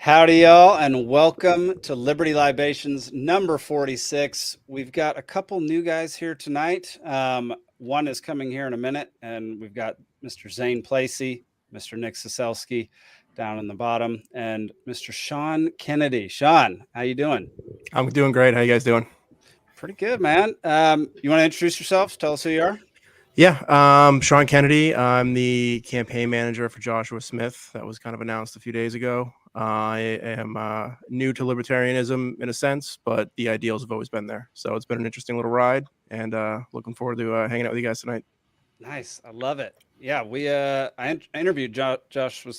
Howdy, y'all, and welcome to Liberty Libations number 46. We've got a couple new guys here tonight. One is coming here in a minute, and we've got Mr. Zane Placie, Mr. Nick Ciesieslki down in the bottom, and Mr. Sean Kennedy. Sean, how you doing? I'm doing great. How you guys doing? Pretty good, man. You want to introduce yourself? Tell us who you are. Yeah, Sean Kennedy. I'm the campaign manager for Joshua Smith. That was kind of announced a few days ago. I am new to libertarianism in a sense, but the ideals have always been there. So it's been an interesting little ride, and looking forward to hanging out with you guys tonight. Nice. I love it. Yeah, I interviewed Joshua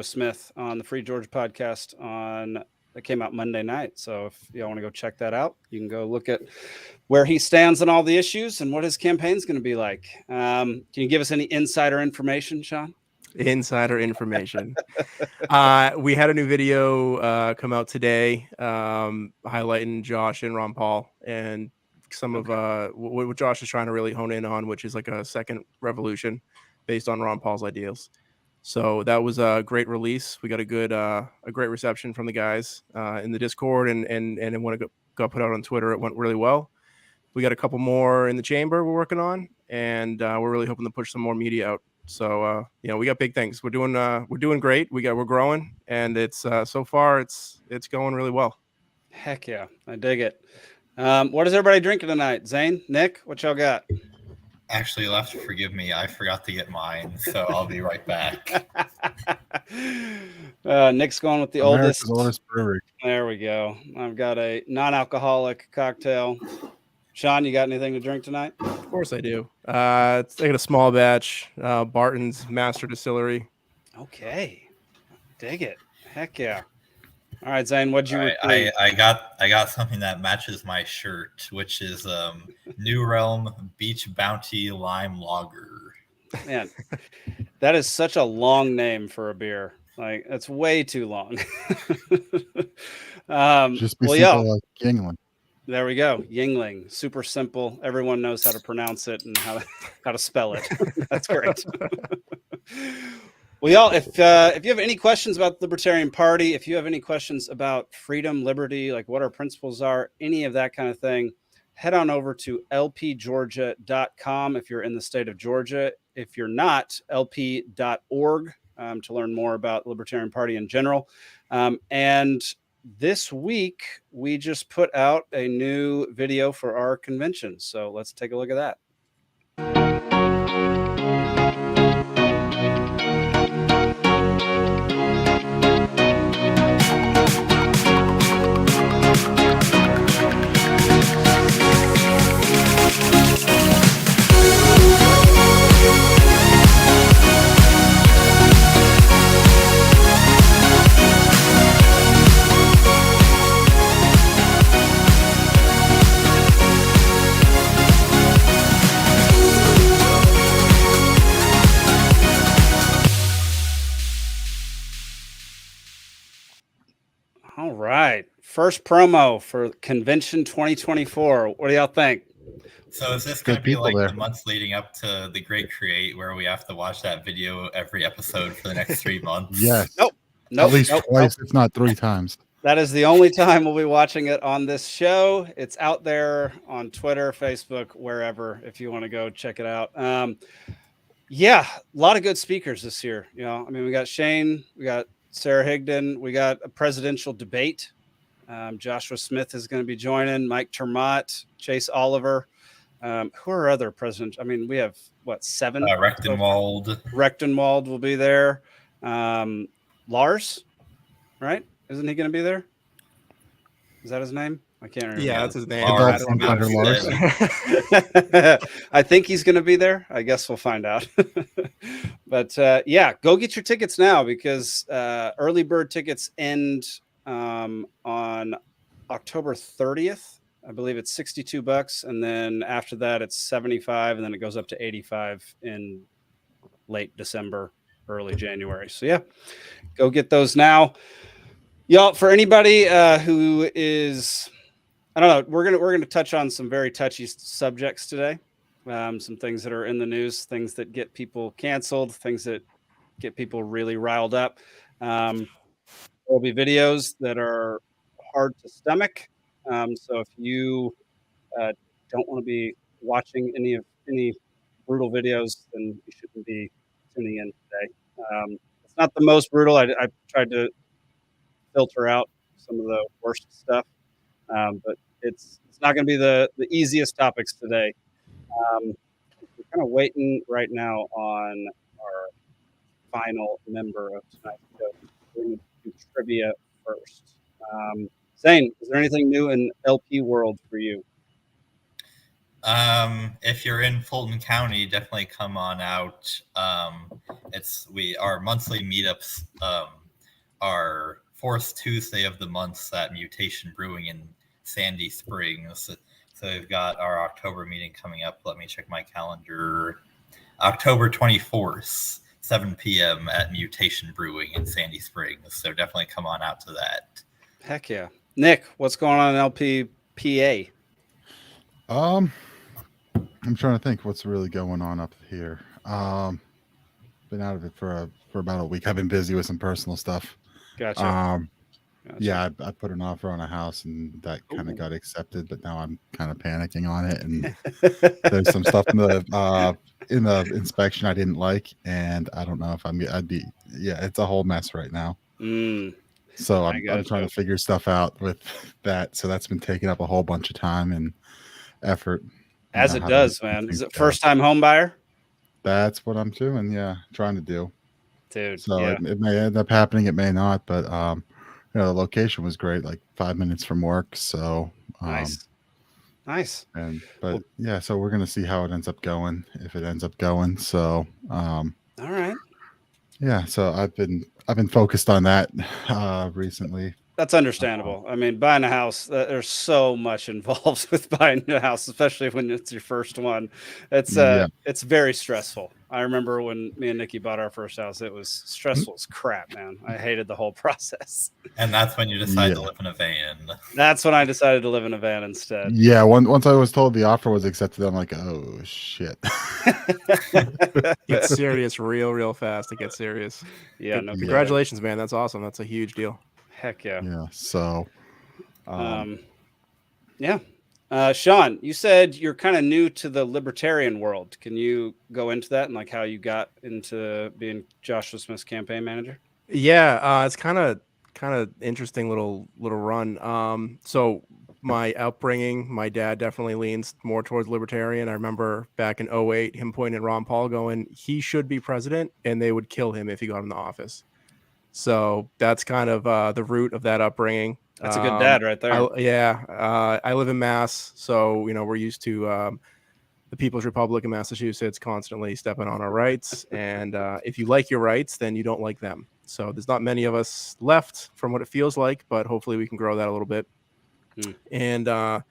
Smith on the Free Georgia podcast that came out Monday night. So if y'all want to go check that out, you can go look at where he stands on all the issues and what his campaign's going to be like. Can you give us any insider information, Sean? Insider information. We had a new video come out today highlighting Josh and Ron Paul and some of what Josh is trying to really hone in on, which is like a second revolution based on Ron Paul's ideals. So that was a great release. We got a great reception from the guys in the Discord, and when it got put out on Twitter, it went really well. We got a couple more in the chamber we're working on, and we're really hoping to push some more media out. So we got big things. We're doing great. We're growing, and it's so far it's going really well. Heck yeah, I dig it. What is everybody drinking tonight? Zane, Nick, what y'all got? Actually, you'll have to forgive me. I forgot to get mine, so I'll be right back. Nick's going with the oldest brewery. There we go. I've got a non-alcoholic cocktail. Sean, you got anything to drink tonight? Of course I do. I got a small batch, Barton's Master Distillery. Okay, dig it. Heck yeah. All right, Zane, what'd you? I got something that matches my shirt, which is New Realm Beach Bounty Lime Lager. Man, that is such a long name for a beer. Like, that's way too long. Just be simple like Yingling. There we go. Yingling. Super simple. Everyone knows how to pronounce it and how to spell it. That's great. Well, y'all, if you have any questions about the Libertarian Party, if you have any questions about freedom, liberty, like what our principles are, any of that kind of thing, head on over to lpgeorgia.com if you're in the state of Georgia. If you're not, lp.org to learn more about the Libertarian Party in general. And this week, we just put out a new video for our convention. So let's take a look at that. All right. First promo for Convention 2024. What do y'all think? So is this going to be like the months leading up to the Great Create where we have to watch that video every episode for the next 3 months? Yes. Nope. At least twice, if not 3 times. That is the only time we'll be watching it on this show. It's out there on Twitter, Facebook, wherever, if you want to go check it out. Yeah, a lot of good speakers this year. You know, I mean, we got Shane, we got Sara Higdon, we got a presidential debate. Joshua Smith is going to be joining, Mike Termott, Chase Oliver. Who are other presidents? I mean, we have, 7? Rechtenwald. Rechtenwald will be there. Lars, right? Isn't he going to be there? Is that his name? I can't remember. Yeah, that's his name. Lars. I think he's going to be there. I guess we'll find out. But yeah, go get your tickets now because early bird tickets end on October 30th. I believe it's $62, and then after that it's $75, and then it goes up to $85 in late December, early January. So yeah, go get those now. Y'all, for anybody who is, I don't know, we're gonna touch on some very touchy subjects today. Some things that are in the news, things that get people canceled, things that get people really riled up. will be videos that are hard to stomach. So if you don't want to be watching any brutal videos, then you shouldn't be tuning in today. It's not the most brutal. I tried to filter out some of the worst stuff, but it's not going to be the easiest topics today. We're kind of waiting right now on our final member of tonight's show. We're going to do trivia first. Zane, is there anything new in LP world for you? If you're in Fulton County, definitely come on out. Our monthly meetups are fourth Tuesday of the month at Mutation Brewing in Sandy Springs. So we've got our October meeting coming up. Let me check my calendar. October 24th, 7 p.m. at Mutation Brewing in Sandy Springs. So definitely come on out to that. Heck yeah. Nick, what's going on in LPPA? I'm trying to think what's really going on up here. Been out of it for about a week. I've been busy with some personal stuff. Gotcha. Yeah, I put an offer on a house and that kind of got accepted, but now I'm kind of panicking on it. And there's some stuff in the inspection I didn't like, and I don't know if it's a whole mess right now. So I'm trying to figure stuff out with that. So that's been taking up a whole bunch of time and effort. As it does, man. Is it first time home buyer? That's what I'm doing. Yeah, trying to do. Dude. So yeah. it may end up happening. It may not. But the location was great, like 5 minutes from work. So nice. So we're gonna see how it ends up going, if it ends up going. So all right. Yeah. So I've been focused on that recently. That's understandable. I mean, buying a house, there's so much involved with buying a house, especially when it's your first one. It's very stressful. I remember when me and Nikki bought our first house, it was stressful as crap, man. I hated the whole process. And that's when you decide to live in a van. That's when I decided to live in a van instead. Yeah. Once I was told the offer was accepted, I'm like, oh shit. It's serious real fast. It gets serious. Yeah. Congratulations, man. That's awesome. That's a huge deal. Heck yeah. Yeah. So, Sean, you said you're kind of new to the Libertarian world. Can you go into that and like how you got into being Joshua Smith's campaign manager? Yeah, it's kind of interesting little run. So my upbringing, my dad definitely leans more towards Libertarian. I remember back in 2008, him pointing at Ron Paul going, he should be president and they would kill him if he got in the office. So that's kind of the root of that upbringing. That's a good dad right there. I live in Mass, so we're used to the People's Republic of Massachusetts constantly stepping on our rights. And if you like your rights, then you don't like them. So there's not many of us left from what it feels like, but hopefully we can grow that a little bit. And I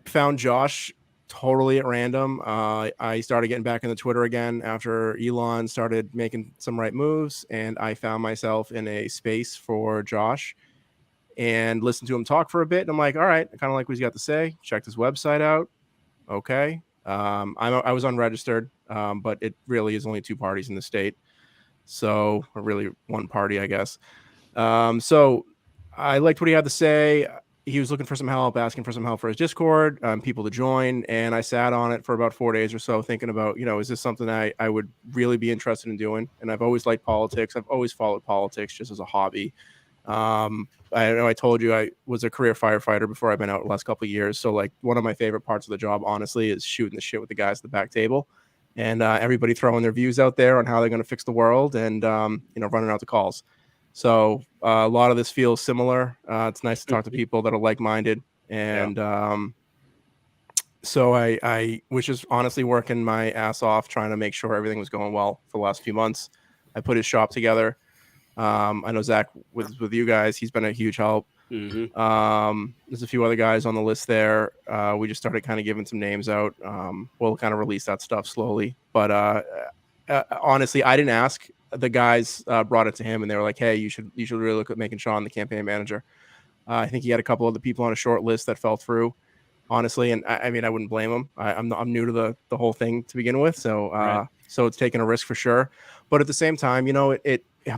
found Josh totally at random. I started getting back into Twitter again after Elon started making some right moves, and I found myself in a space for Josh and listened to him talk for a bit. And I'm like, all right, I kind of like what he's got to say. Checked his website out. Okay. I was unregistered, but it really is only 2 parties in the state. So really one party, I guess. So I liked what he had to say. He was looking for some help, asking for some help for his Discord, people to join. And I sat on it for about 4 days or so thinking about, is this something I would really be interested in doing? And I've always liked politics. I've always followed politics just as a hobby. I know I told you I was a career firefighter before I've been out the last couple of years. So like one of my favorite parts of the job, honestly, is shooting the shit with the guys at the back table and everybody throwing their views out there on how they're going to fix the world and, running out the calls. So a lot of this feels similar. It's nice to talk to people that are like-minded. And so I was just honestly working my ass off trying to make sure everything was going well for the last few months. I put his shop together. I know Zach was with you guys. He's been a huge help. Mm-hmm. There's a few other guys on the list there. We just started kind of giving some names out. We'll kind of release that stuff slowly. But honestly, I didn't ask. The guys brought it to him and they were like, hey, you should really look at making Sean the campaign manager. I think he had a couple other people on a short list that fell through, honestly. And I mean, I wouldn't blame him. I'm new to the whole thing to begin with. So, so it's taking a risk for sure. But at the same time,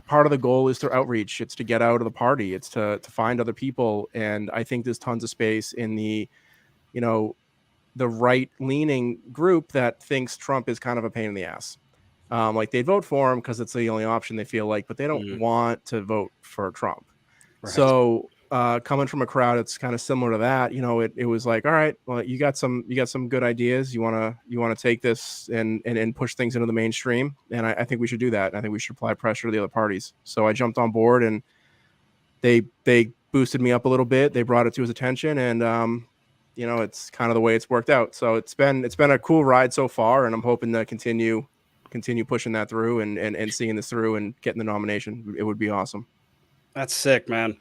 part of the goal is to outreach. It's to get out of the party. It's to find other people. And I think there's tons of space in the, you know, the right leaning group that thinks Trump is kind of a pain in the ass. Like they vote for him because it's the only option they feel like, but they don't want to vote for Trump. Right. So coming from a crowd, it's kind of similar to that. You know, it was like, all right, well, you got some good ideas. You want to take this and push things into the mainstream. And I think we should do that. I think we should apply pressure to the other parties. So I jumped on board, and they boosted me up a little bit. They brought it to his attention, and you know, it's kind of the way it's worked out. So it's been a cool ride so far, and I'm hoping to continue pushing that through and seeing this through and getting the nomination. It would be awesome. That's sick, man.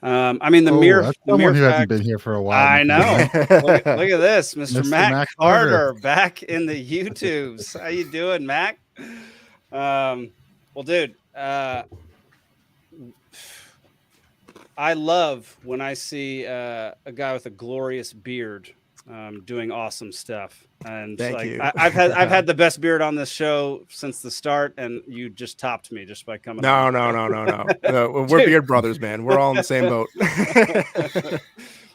I mean, the mere who hasn't been here for a while. I know. look at this, Mr. Mac Carter back in the YouTubes. How you doing, Mac? Well, dude, I love when I see a guy with a glorious beard doing awesome stuff. And Thank you. I've had the best beard on this show since the start, and you just topped me just by coming. No. We're beard brothers, man. We're all in the same boat.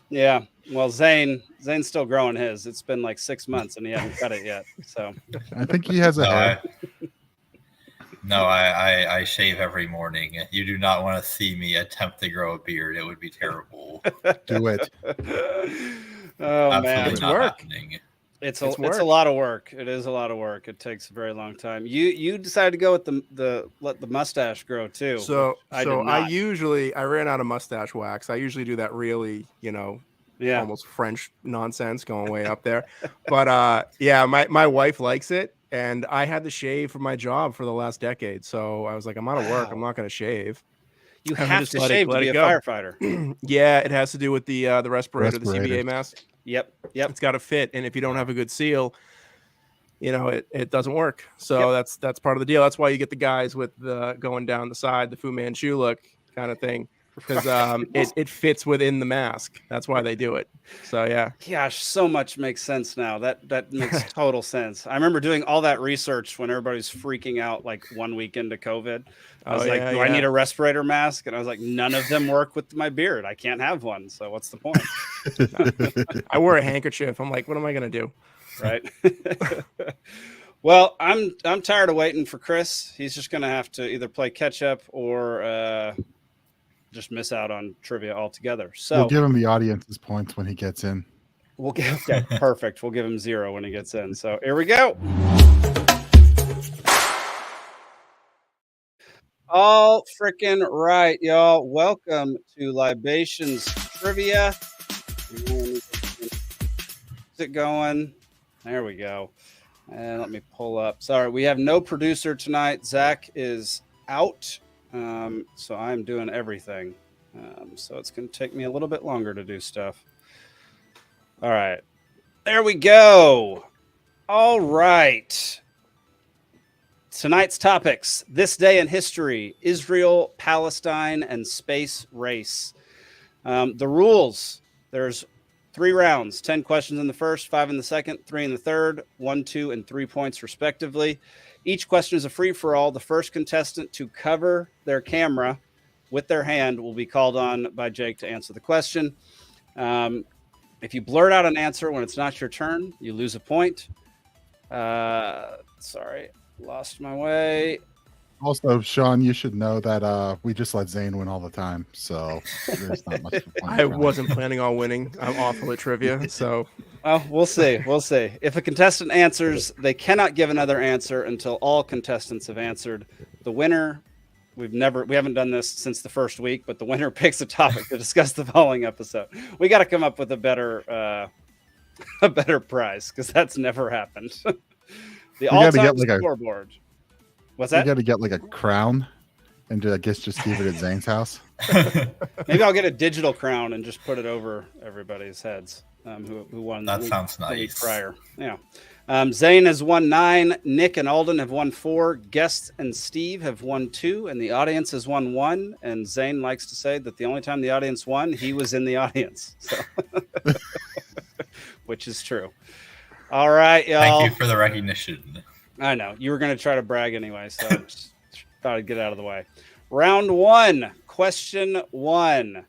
Yeah. Well, Zane's still growing his. It's been like 6 months, and he hasn't cut it yet. So I think he has a hair. I shave every morning. You do not want to see me attempt to grow a beard. It would be terrible. Do it. Oh, absolutely man. It's not work. Happening. It's a lot of work. It is a lot of work. It takes a very long time. You decided to go with let the mustache grow too. So I ran out of mustache wax. I usually do that really, you know, almost French nonsense going way up there. But my wife likes it, and I had to shave for my job for the last decade. So I was like, I'm out of work. I'm not going to shave. You have to shave to be a firefighter. Yeah, it has to do with the respirator, the CBA mask. Yep. It's got to fit, and if you don't have a good seal, you know, it doesn't work. So that's part of the deal. That's why you get the guys with the going down the side, the Fu Manchu look kind of thing, because it fits within the mask. That's why they do it. So yeah. Gosh, so much makes sense now. That makes total sense. I remember doing all that research when everybody's freaking out like 1 week into COVID. I was like, do I need a respirator mask? And I was like, none of them work with my beard. I can't have one. So what's the point? I wear a handkerchief. I'm like, what am I going to do? Right. Well, I'm tired of waiting for Chris. He's just going to have to either play catch up or just miss out on trivia altogether. So we'll give him the audience's points when he gets in. Perfect. We'll give him 0 when he gets in. So here we go. All freaking right, y'all. Welcome to Libations Trivia. Is it going? There we go. And let me pull up. Sorry, we have no producer tonight. Zach is out. So I'm doing everything. So it's going to take me a little bit longer to do stuff. All right. There we go. All right. Tonight's topics: this day in history, Israel, Palestine, and space race. The rules: there's 3 rounds, 10 questions in the first, 5 in the second, 3 in the third, 1, 2, and 3 points respectively. Each question is a free-for-all. The first contestant to cover their camera with their hand will be called on by Jake to answer the question. If you blurt out an answer when it's not your turn, you lose a point. Sorry. Lost my way. Also, Sean, you should know that we just let Zane win all the time, so there's not much. I wasn't planning on winning. I'm awful at trivia, so. Well, we'll see. We'll see. If a contestant answers, they cannot give another answer until all contestants have answered. The winner, we haven't done this since the first week, but the winner picks a topic to discuss the following episode. We got to come up with a better prize, because that's never happened. The all-time scoreboard. What's that? You got to get like a crown, and I guess just keep it at Zane's house. Maybe I'll get a digital crown and just put it over everybody's heads. Who won? That sounds nice. Prior, yeah. Zane has won 9. Nick and Alden have won 4. Guest and Steve have won 2, and the audience has won 1. And Zane likes to say that the only time the audience won, he was in the audience, so. Which is true. All right, y'all. Thank you for the recognition. I know. You were going to try to brag anyway, so I just thought I'd get out of the way. Round one, question one.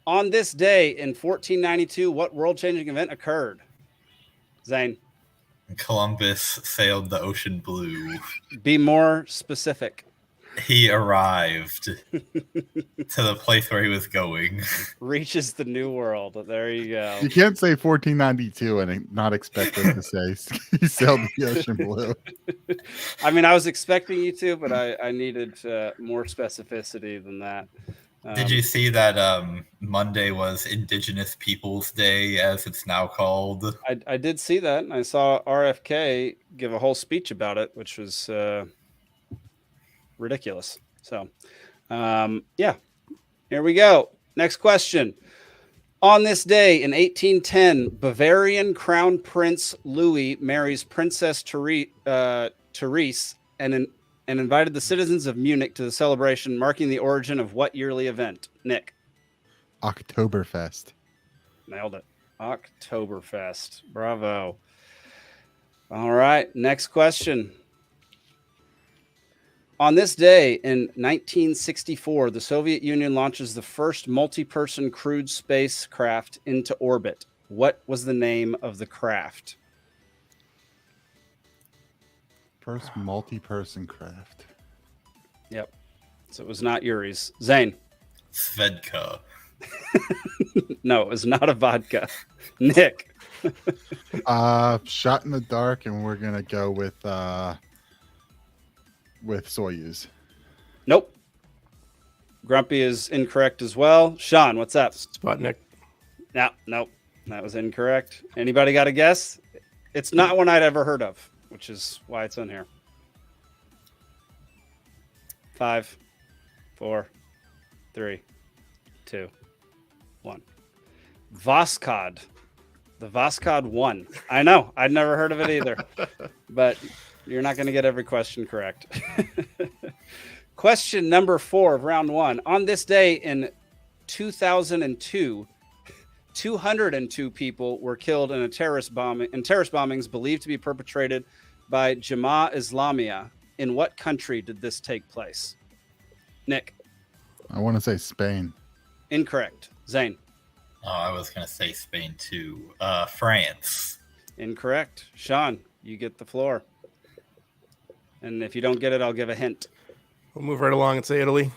On this day in 1492, what world-changing event occurred? Zane, Columbus sailed the ocean blue. be more specific. He arrived to the place where he was going. Reaches the new world. There you go. You can't say 1492 and not expect us to say he sailed the ocean blue. I mean, I was expecting you to, but I needed more specificity than that. Did you see that Monday was Indigenous Peoples Day, as it's now called? I did see that. I saw RFK give a whole speech about it, which was ridiculous. So, yeah, here we go. Next question. On this day in 1810, Bavarian Crown Prince Louis marries Princess Therese and invited the citizens of Munich to the celebration, marking the origin of what yearly event? Nick. Oktoberfest. Nailed it. Oktoberfest. Bravo. All right. Next question. On this day in 1964, the Soviet Union launches the first multi-person crewed spacecraft into orbit. What was the name of the craft? First multi-person craft. Yep. So it was not Yuri's. Zane. Svedka. No, it was not a vodka. Nick. Shot in the dark, and we're gonna go with Soyuz. Nope. Grumpy is incorrect as well. Sean, what's up? Sputnik. No, nope. That was incorrect. Anybody got a guess? It's not one I'd ever heard of, which is why it's on here. 5, 4, 3, 2, 1. Voskhod. The Voskhod 1. I know. I'd never heard of it either. But you're not going to get every question correct. Question number 4 of round 1. On this day in 2002, 202 people were killed in terrorist bombings believed to be perpetrated by Jamaat Islamiyah. In what country did this take place? Nick. I want to say Spain. Incorrect. Zane. Oh, I was going to say Spain too. France. Incorrect. Sean, you get the floor. And if you don't get it, I'll give a hint. We'll move right along and say Italy.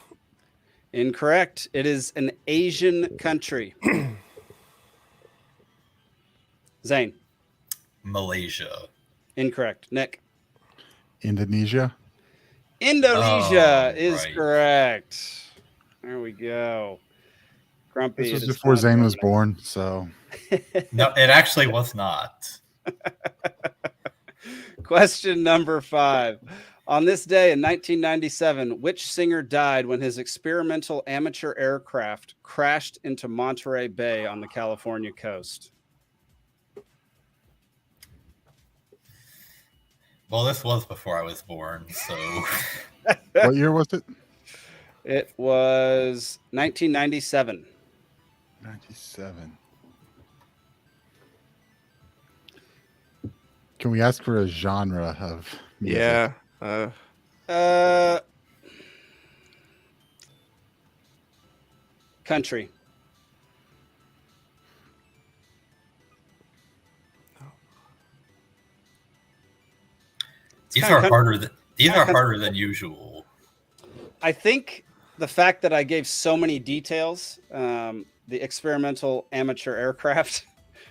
Incorrect. It is an Asian country. Zane. Malaysia. Incorrect. Nick. Indonesia. Indonesia is right. correct. There we go. Grumpy. This was it is before not Zane was Grumpy. born, so No, it actually was not. Question number 5. On this day in 1997, which singer died when his experimental amateur aircraft crashed into Monterey Bay on the California coast? Well, this was before I was born, so what year was it? It was 1997. 97. Can we ask for a genre of music? Yeah. Country. these kinda are con- harder than usual. I think the fact that I gave so many details, the experimental amateur aircraft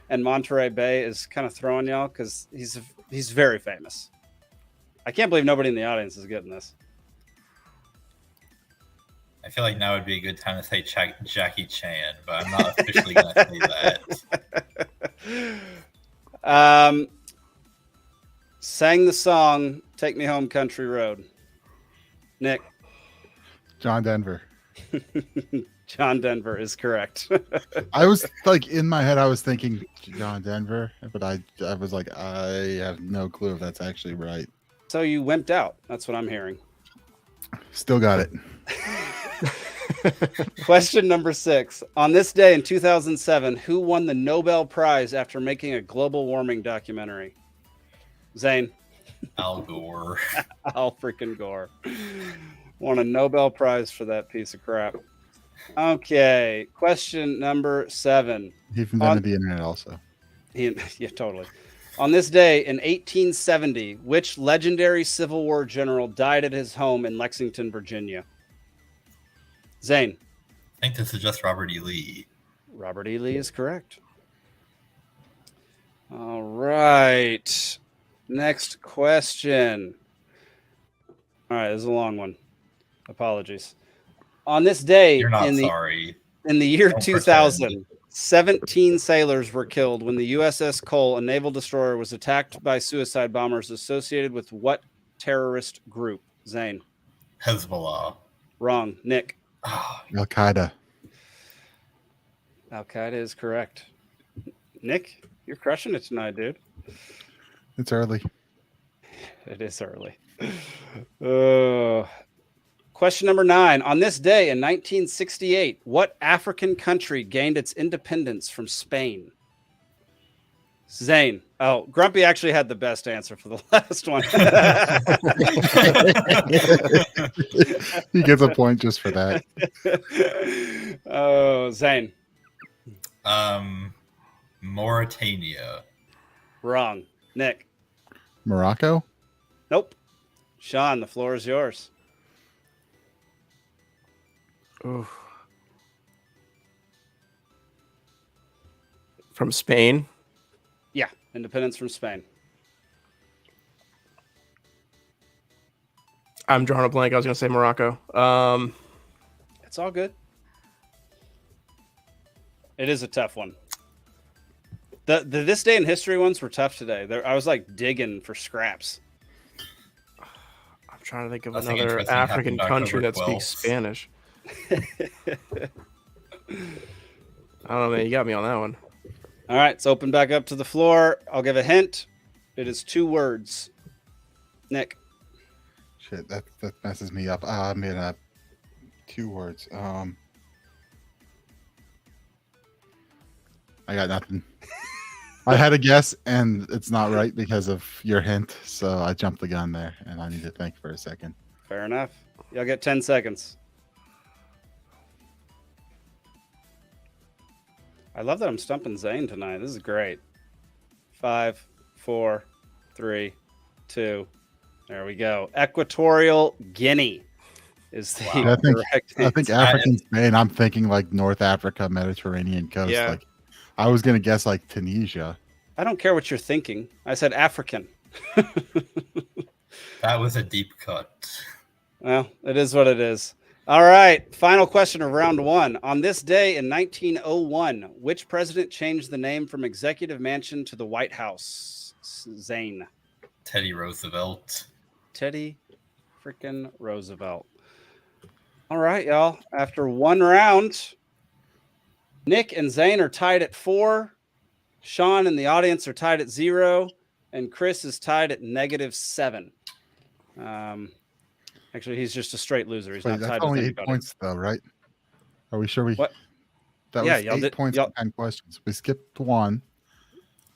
and Monterey Bay is kind of throwing y'all because he's very famous. I can't believe nobody in the audience is getting this. I feel like now would be a good time to say Jackie Chan, but I'm not officially going to say that. Sang the song "Take Me Home, Country Road." Nick. John Denver. John Denver is correct. I was like in my head, I was thinking John Denver, but I was like, I have no clue if that's actually right. So you wimped out. That's what I'm hearing. Still got it. Question number 6. On this day in 2007, who won the Nobel Prize after making a global warming documentary? Zane. Al Gore. Al freaking Gore. Won a Nobel Prize for that piece of crap. Okay, question number 7. He invented the internet also. Yeah, totally. On this day in 1870, which legendary Civil War general died at his home in Lexington, Virginia? Zane. I think this is just Robert E. Lee. Robert E. Lee is correct. All right. Next question. All right, this is a long one. Apologies. On this day You're not in sorry. the year Don't 2000, pretend. 17 sailors were killed when the USS Cole, a naval destroyer, was attacked by suicide bombers associated with what terrorist group? Zane. Hezbollah. Wrong. Nick. Oh, Al Qaeda. Al Qaeda is correct. Nick, you're crushing it tonight, dude. It's early. It is early. Question number 9. On this day in 1968, what African country gained its independence from Spain? Zane. Oh, Grumpy actually had the best answer for the last one. He gets a point just for that. Oh, Zane. Mauritania. Wrong. Nick. Morocco? Nope. Sean, the floor is yours. Oof. From Spain. Yeah, independence from Spain. I'm drawing a blank. I was going to say Morocco. It's all good. It is a tough one. The this day in history ones were tough today. I was like digging for scraps. I'm trying to think of Nothing another interesting African happened country that October speaks 12th. Spanish. I don't know, man. You got me on that one. All right, it's open back up to the floor. I'll give a hint. It is 2 words. Nick. Shit, that messes me up. I made 2 words. I got nothing. I had a guess, and it's not right because of your hint, so I jumped the gun there, and I need to think for a second. Fair enough. Y'all get 10 seconds. I love that I'm stumping Zane tonight. This is great. 5, 4, 3, 2. There we go. Equatorial Guinea is the Wow. correct I think African Spain. I'm thinking like North Africa, Mediterranean coast. Yeah. Like I was gonna guess like Tunisia. I don't care what you're thinking. I said African. That was a deep cut. Well, it is what it is. All right. Final question of round 1. On this day in 1901, which president changed the name from Executive Mansion to the White House? Zane. Teddy Roosevelt. Teddy freaking Roosevelt. All right, y'all. After 1 round, Nick and Zane are tied at 4. Sean and the audience are tied at 0. And Chris is tied at -7. Actually, he's just a straight loser. He's Wait, not that's tied with only 8 anybody. points though, right? Are we sure we? What? That Yeah, was y'all 8 did- points y'all- and 10 questions. We skipped 1.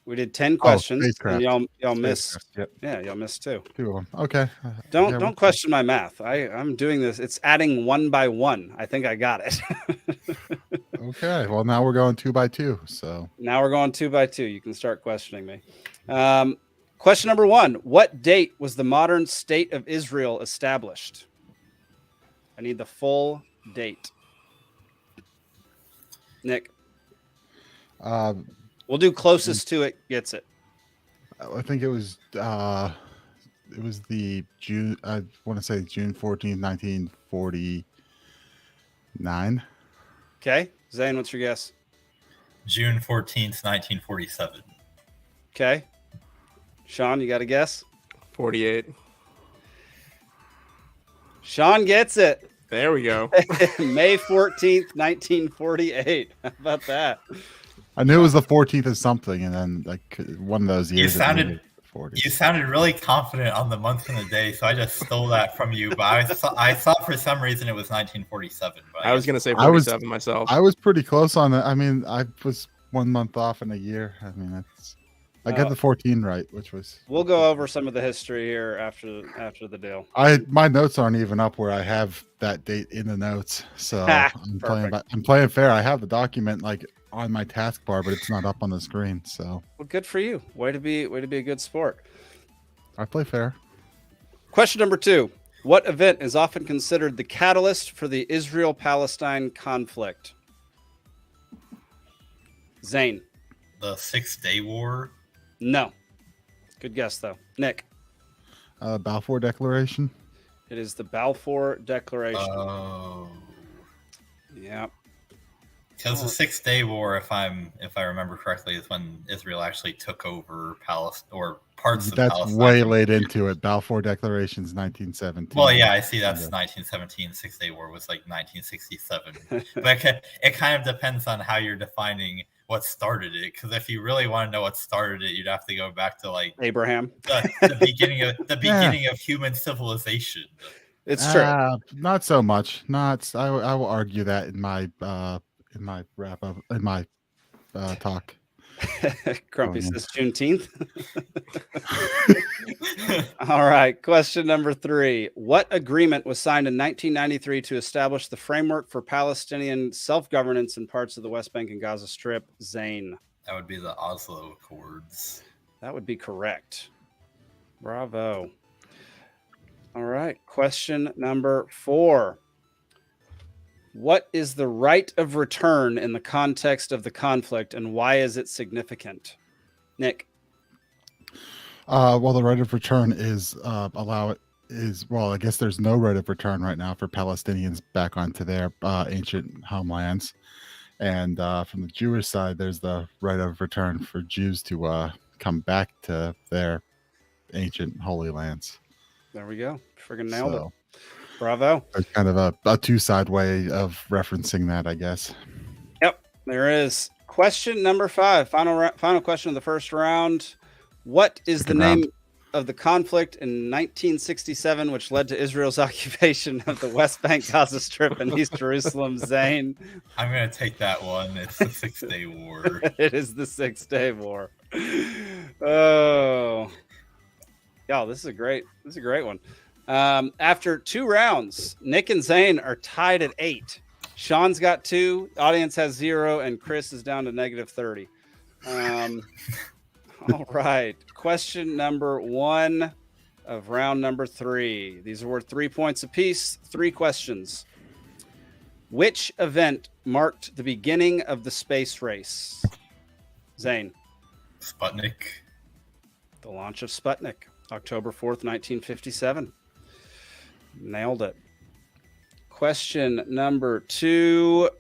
We did 10 questions. spacecraft. And y'all missed. Yep, Yeah, y'all missed 2. 2 of them. Okay. Don't question my math. I'm doing this. It's adding 1 by 1. I think I got it. Okay. Well, now we're going 2 by 2. So Now we're going 2 by 2. You can start questioning me. Question number 1. What date was the modern state of Israel established? I need the full date. Nick. We'll do closest to it gets it. I think it was the June. I want to say June 14th, 1949. Okay. Zane, what's your guess? June 14th, 1947. Okay. Sean, you got a guess? 48. Sean gets it. There we go. May 14th, 1948. How about that? I knew it was the 14th of something, and then like one of those years. sounded- 40s. You sounded really confident on the month and the day, so I just stole that from you. But I thought for some reason it was 1947. But I was going to say I was- 47 myself. I was pretty close on it. I mean, I was 1 month off in a year. I mean, I got the 14 right, which was. We'll go over some of the history here after the deal. My notes aren't even up where I have that date in the notes, so Perfect. I'm playing fair. I have the document like on my taskbar, but it's not up on the screen. So Well, good for you. Way to be a good sport. I play fair. Question number 2. What event is often considered the catalyst for the Israel-Palestine conflict? Zane. The 6-Day War. No. Good guess, though. Nick. Balfour Declaration. It is the Balfour Declaration. Oh. Yeah. Because the 6-Day War, if I remember correctly, is when Israel actually took over Palestine or parts of That's Palestine. way late into it. Balfour Declaration's 1917. Well, yeah, I see that's 1917. 6-Day War was like 1967. But it kind of depends on how you're defining what started it. Because if you really want to know what started it, you'd have to go back to like Abraham. the beginning of human civilization. It's true. Not so much. I will argue that in my wrap up in my talk. Grumpy says Juneteenth. All right. Question number 3. What agreement was signed in 1993 to establish the framework for Palestinian self-governance in parts of the West Bank and Gaza Strip? Zane. That would be the Oslo Accords. That would be correct. Bravo. All right. Question number 4. What is the right of return in the context of the conflict, and why is it significant? Nick. Well, the right of return is I guess there's no right of return right now for Palestinians back onto their ancient homelands. And from the Jewish side, there's the right of return for Jews to come back to their ancient holy lands. There we go. Friggin' nailed it. Bravo. There's kind of a two-side way of referencing that, I guess. Yep, there is. Question number 5. Final question of the first round. What is the name of the conflict in 1967, which led to Israel's occupation of the West Bank, Gaza Strip, and East Jerusalem? Zane. I'm going to take that one. It's the 6-Day War. It is the 6-Day War. Oh. Yeah, this is a great one. After 2 rounds, Nick and Zane are tied at 8. Sean's got 2, audience has 0, and Chris is down to -30. All right. Question number 1 of round number 3. These are worth 3 points apiece. 3 questions. Which event marked the beginning of the space race? Zane. Sputnik. The launch of Sputnik, October 4th, 1957. Nailed it. Question number 2.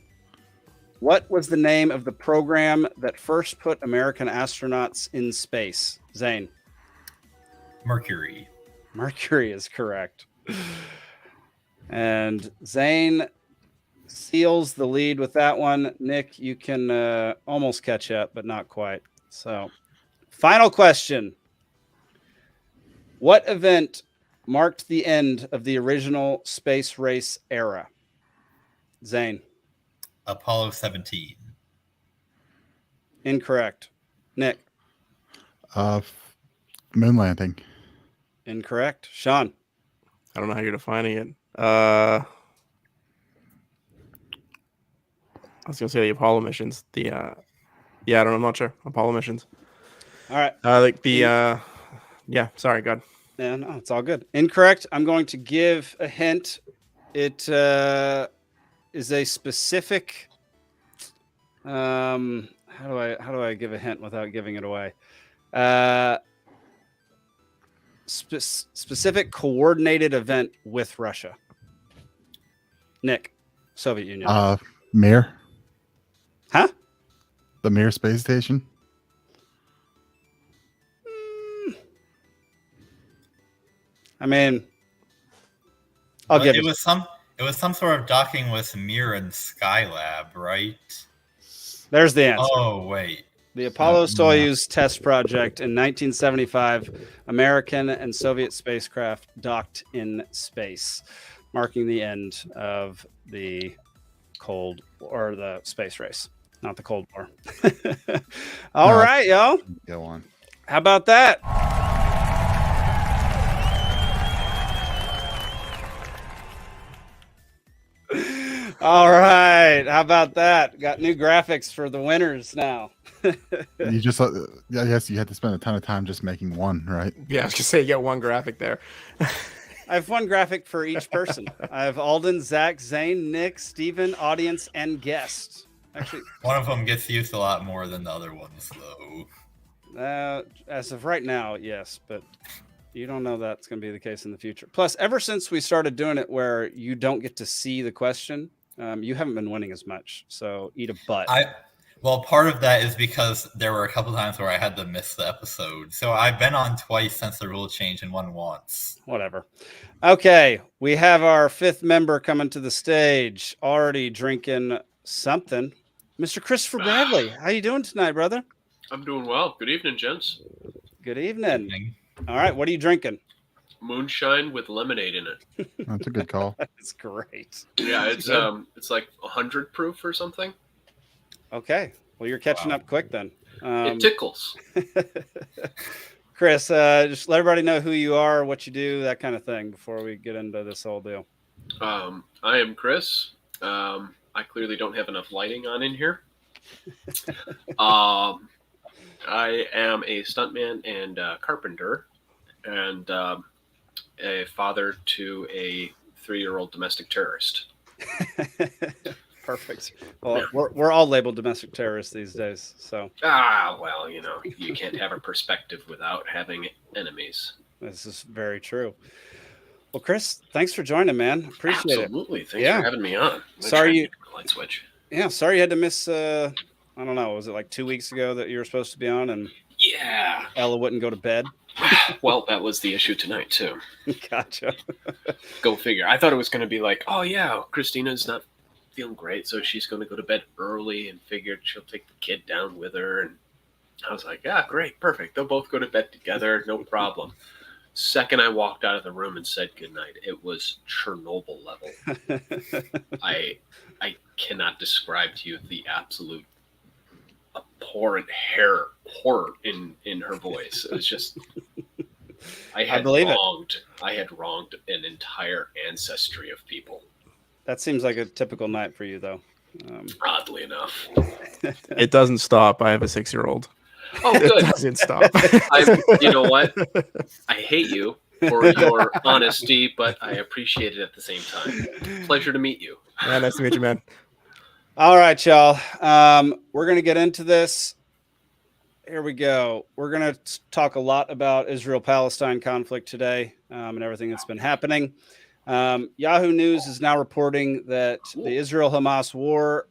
What was the name of the program that first put American astronauts in space? Zane. Mercury. Mercury is correct. And Zane seals the lead with that one. Nick, you can almost catch up, but not quite. So, final question. What event marked the end of the original space race era? Zane. Apollo 17. Incorrect. Nick. Moon landing. Incorrect. Sean. I don't know how you're defining it. I was gonna say the Apollo missions. I don't know. I'm not sure. Apollo missions. All right. Sorry, God. Yeah, no, it's all good. Incorrect. I'm going to give a hint. It is a specific. How do I give a hint without giving it away? Specific coordinated event with Russia. Nick, Soviet Union. Mir. Huh? The Mir space station. I mean, I'll give it. Was some sort of docking with Mir and Skylab, right? There's the answer. Oh, wait. The Apollo-Soyuz test project in 1975, American and Soviet spacecraft docked in space, marking the end of the space race, not the Cold War. All right, y'all. Go on. How about that? All right. How about that? Got new graphics for the winners now. You just, I guess you had to spend a ton of time just making one, right? Yeah, I was gonna say you got one graphic there. I have one graphic for each person. I have Alden, Zach, Zane, Nick, Steven, audience, and guest. Actually, one of them gets used a lot more than the other ones, though. As of right now, yes, but you don't know that's going to be the case in the future. Plus, ever since we started doing it where you don't get to see the question, you haven't been winning as much. So eat a butt. Well, part of that is because there were a couple times where I had to miss the episode. So I've been on twice since the rule change and won once. Whatever. Okay, we have our fifth member coming to the stage, already drinking something. Mr. Christopher Bradley, how you doing tonight, brother? I'm doing well. Good evening, gents. Good evening. All right, what are you drinking? Moonshine with lemonade in it. That's a good call. That's great. Yeah, it's like 100 proof or something. Okay, well you're catching up quick then. It tickles. Chris, just let everybody know who you are, what you do, that kind of thing before we get into this whole deal. I am Chris. I clearly don't have enough lighting on in here. I am a stuntman and carpenter, and a father to a 3-year-old domestic terrorist. Perfect. Well, we're all labeled domestic terrorists these days. So well, you can't have a perspective without having enemies. This is very true. Well, Chris, thanks for joining, man. Appreciate it. Absolutely. Thanks for having me on. Sorry you light switch. Yeah, sorry you had to miss I don't know, was it like 2 weeks ago that you were supposed to be on and yeah, Ella wouldn't go to bed? Well, that was the issue tonight too. Gotcha. Go figure. I thought it was going to be like, oh yeah, Christina's not feeling great, so she's going to go to bed early, and figured she'll take the kid down with her. And I was like, yeah, great, perfect. They'll both go to bed together, no problem. Second I walked out of the room and said goodnight, it was Chernobyl level. I cannot describe to you the absolute abhorrent horror in her voice. It was just I had wronged an entire ancestry of people. That seems like a typical night for you, though. Oddly enough. It doesn't stop. I have a 6-year-old. Oh, good. It doesn't stop. You know what? I hate you for your honesty, but I appreciate it at the same time. Pleasure to meet you. Yeah, nice to meet you, man. All right, y'all. We're going to get into this. Here we go. We're going to talk a lot about Israel-Palestine conflict today and everything that's been happening. Yahoo News is now reporting that the Israel-Hamas war,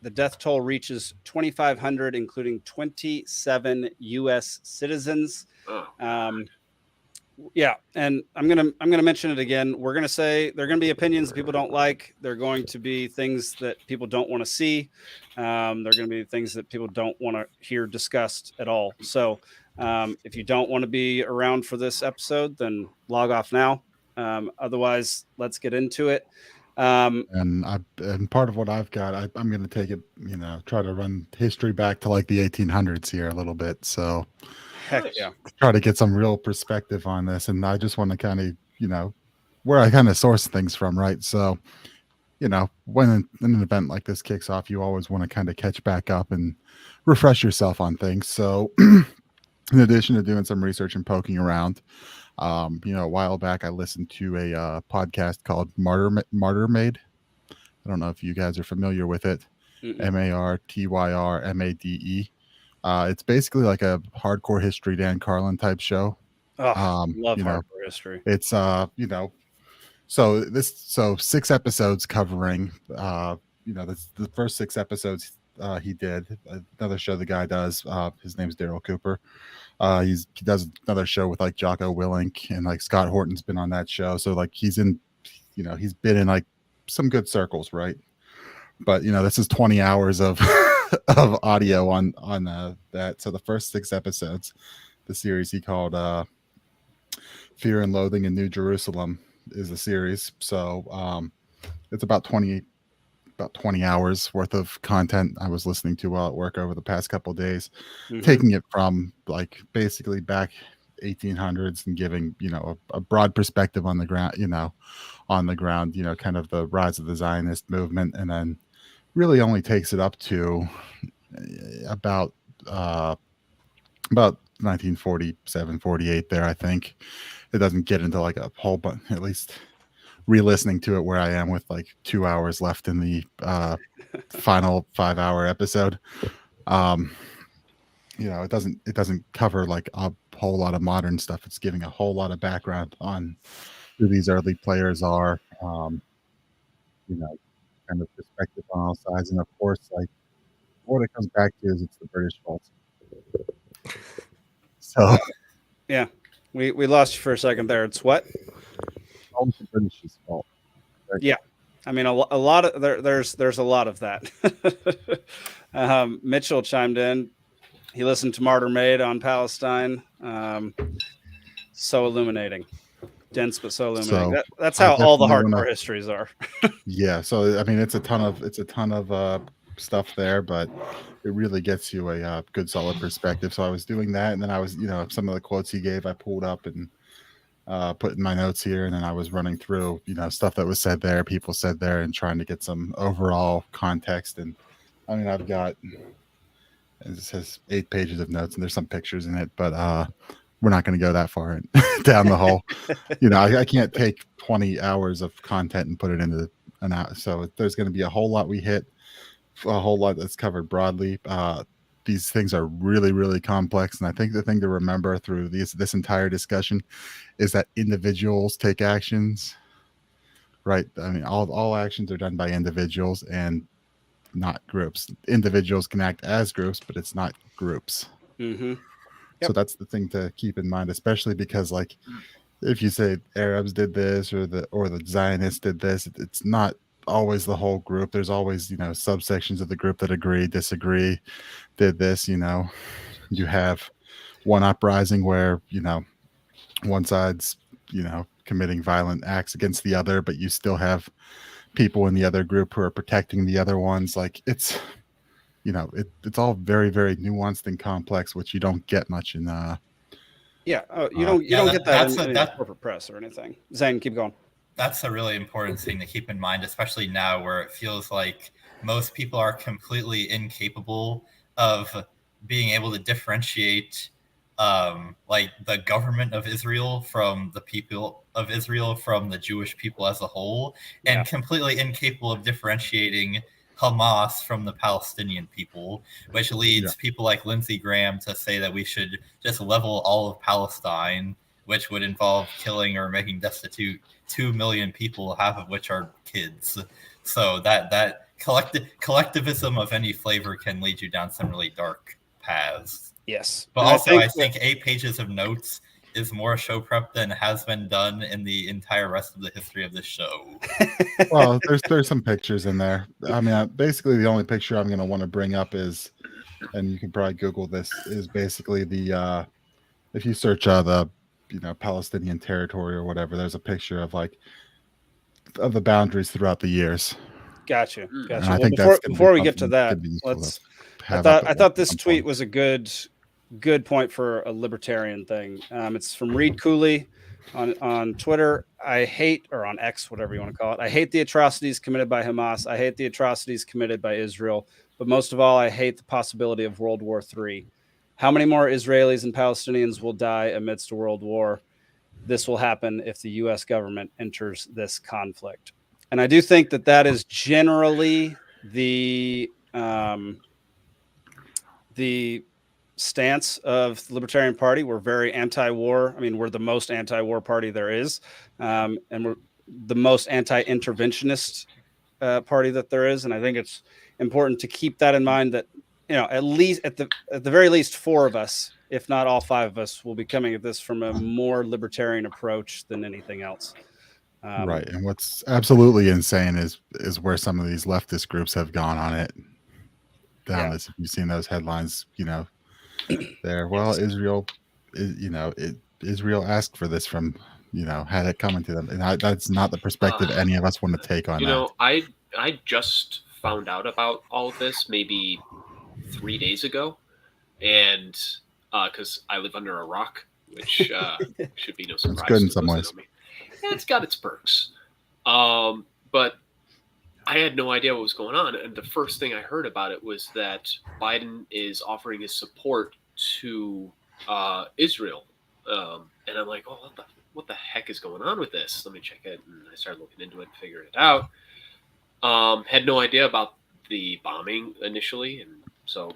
the death toll reaches 2,500, including 27 U.S. citizens. Yeah, and I'm gonna mention it again. We're gonna say there are gonna be opinions that people don't like. There are going to be things that people don't want to see. There are gonna be things that people don't want to hear discussed at all. So if you don't want to be around for this episode, then log off now. Otherwise, let's get into it. And part of what I've got, I'm going to take it, try to run history back to like the 1800s here a little bit. So heck yeah, try to get some real perspective on this. And I just want to kind of, where I kind of source things from, right? So, when an event like this kicks off, you always want to kind of catch back up and refresh yourself on things. So in addition to doing some research and poking around, a while back I listened to a podcast called Martyr Made. I don't know if you guys are familiar with it. MARTYRMADE. It's basically like a hardcore history Dan Carlin type show. Love hardcore history. It's so 6 episodes covering the first 6 episodes he did. Another show the guy does, his name's Daryl Cooper. He does another show with like Jocko Willink, and like Scott Horton's been on that show. So like he's in, he's been in like some good circles, right? But this is 20 hours of of audio on that. So the first 6 episodes, the series he called Fear and Loathing in New Jerusalem is the series. So it's about 20 about 20 hours worth of content I was listening to while at work over the past couple of days, Mhm. taking it from like basically back 1800s and giving, a broad perspective on the ground, kind of the rise of the Zionist movement, and then really only takes it up to about 1947, 48 there, I think. It doesn't get into like a whole bunch, at least re-listening to it where I am with like 2 hours left in the final 5-hour episode. It doesn't cover like a whole lot of modern stuff. It's giving a whole lot of background on who these early players are, kind of perspective on all sides. And of course, like what it comes back to is it's the British fault. So Yeah, we lost you for a second there. It's what? all the British's fault. Right? Yeah, I mean a lot of there's a lot of that. Mitchell chimed in. He listened to Martyr Made on Palestine. So illuminating, dense but so illuminating. So that's how all the definitely hardcore histories are. Yeah, so I mean, it's a ton of stuff there, but it really gets you a good solid perspective. So I was doing that, and then I was, some of the quotes he gave, I pulled up and put in my notes here, and then I was running through, stuff that was said there, people said there, and trying to get some overall context. And I mean, I've got, it says 8 pages of notes, and there's some pictures in it, but we're not going to go that far down the hole. I can't take 20 hours of content and put it into an hour. So there's going to be a whole lot we hit, a whole lot that's covered broadly. These things are really, really complex. And I think the thing to remember through this entire discussion is that individuals take actions, right? I mean, all actions are done by individuals and not groups. Individuals can act as groups, but it's not groups. Mm-hmm. So that's the thing to keep in mind, especially because, like, if you say Arabs did this or the Zionists did this, it's not always the whole group. There's always, subsections of the group that agree, disagree, did this. You have one uprising where, one side's, committing violent acts against the other, but you still have people in the other group who are protecting the other ones. Like it's all very, very nuanced and complex, which you don't get much in you don't get that in corporate press or anything. Zane, keep going. That's a really important thing to keep in mind, especially now where it feels like most people are completely incapable of being able to differentiate like the government of Israel from the people of Israel from the Jewish people as a whole, and completely incapable of differentiating Hamas from the Palestinian people, which leads people like Lindsey Graham to say that we should just level all of Palestine, which would involve killing or making destitute 2 million people, half of which are kids. So that collectivism of any flavor can lead you down some really dark paths. Yes. But also, I think 8 pages of notes is more show prep than has been done in the entire rest of the history of this show. Well, there's some pictures in there. I mean, basically the only picture I'm going to want to bring up is, and you can probably Google this, is basically the if you search the Palestinian territory or whatever, there's a picture of of the boundaries throughout the years. Gotcha. And I well, think before we get to that, I thought this tweet was a good point for a libertarian thing. It's from Reed Cooley on Twitter. I hate, or on X, whatever you want to call it, I hate the atrocities committed by Hamas. I hate the atrocities committed by Israel. But most of all, I hate the possibility of World War III. How many more Israelis and Palestinians will die amidst a world war? This will happen if the U.S. government enters this conflict. And I do think that is generally the stance of the Libertarian Party. We're very anti-war. I mean, we're the most anti-war party there is, and we're the most anti-interventionist party that there is. And I think it's important to keep that in mind, that at least at the very least 4 of us, if not all 5 of us, will be coming at this from a more libertarian approach than anything else. Right. And what's absolutely insane is where some of these leftist groups have gone on it. Down this, if you've seen those headlines, there. Well, Israel, Israel asked for this from, had it coming to them, and that's not the perspective any of us want to take on. I just found out about all of this maybe 3 days ago, and because I live under a rock, which should be no surprise. It's good in to some those that ways. know me. Yeah, it's got its perks. But I had no idea what was going on, and the first thing I heard about it was that Biden is offering his support to Israel, and I'm like, oh, what the heck is going on with this? Let me check it, and I started looking into it and figuring it out. Had no idea about the bombing initially, and so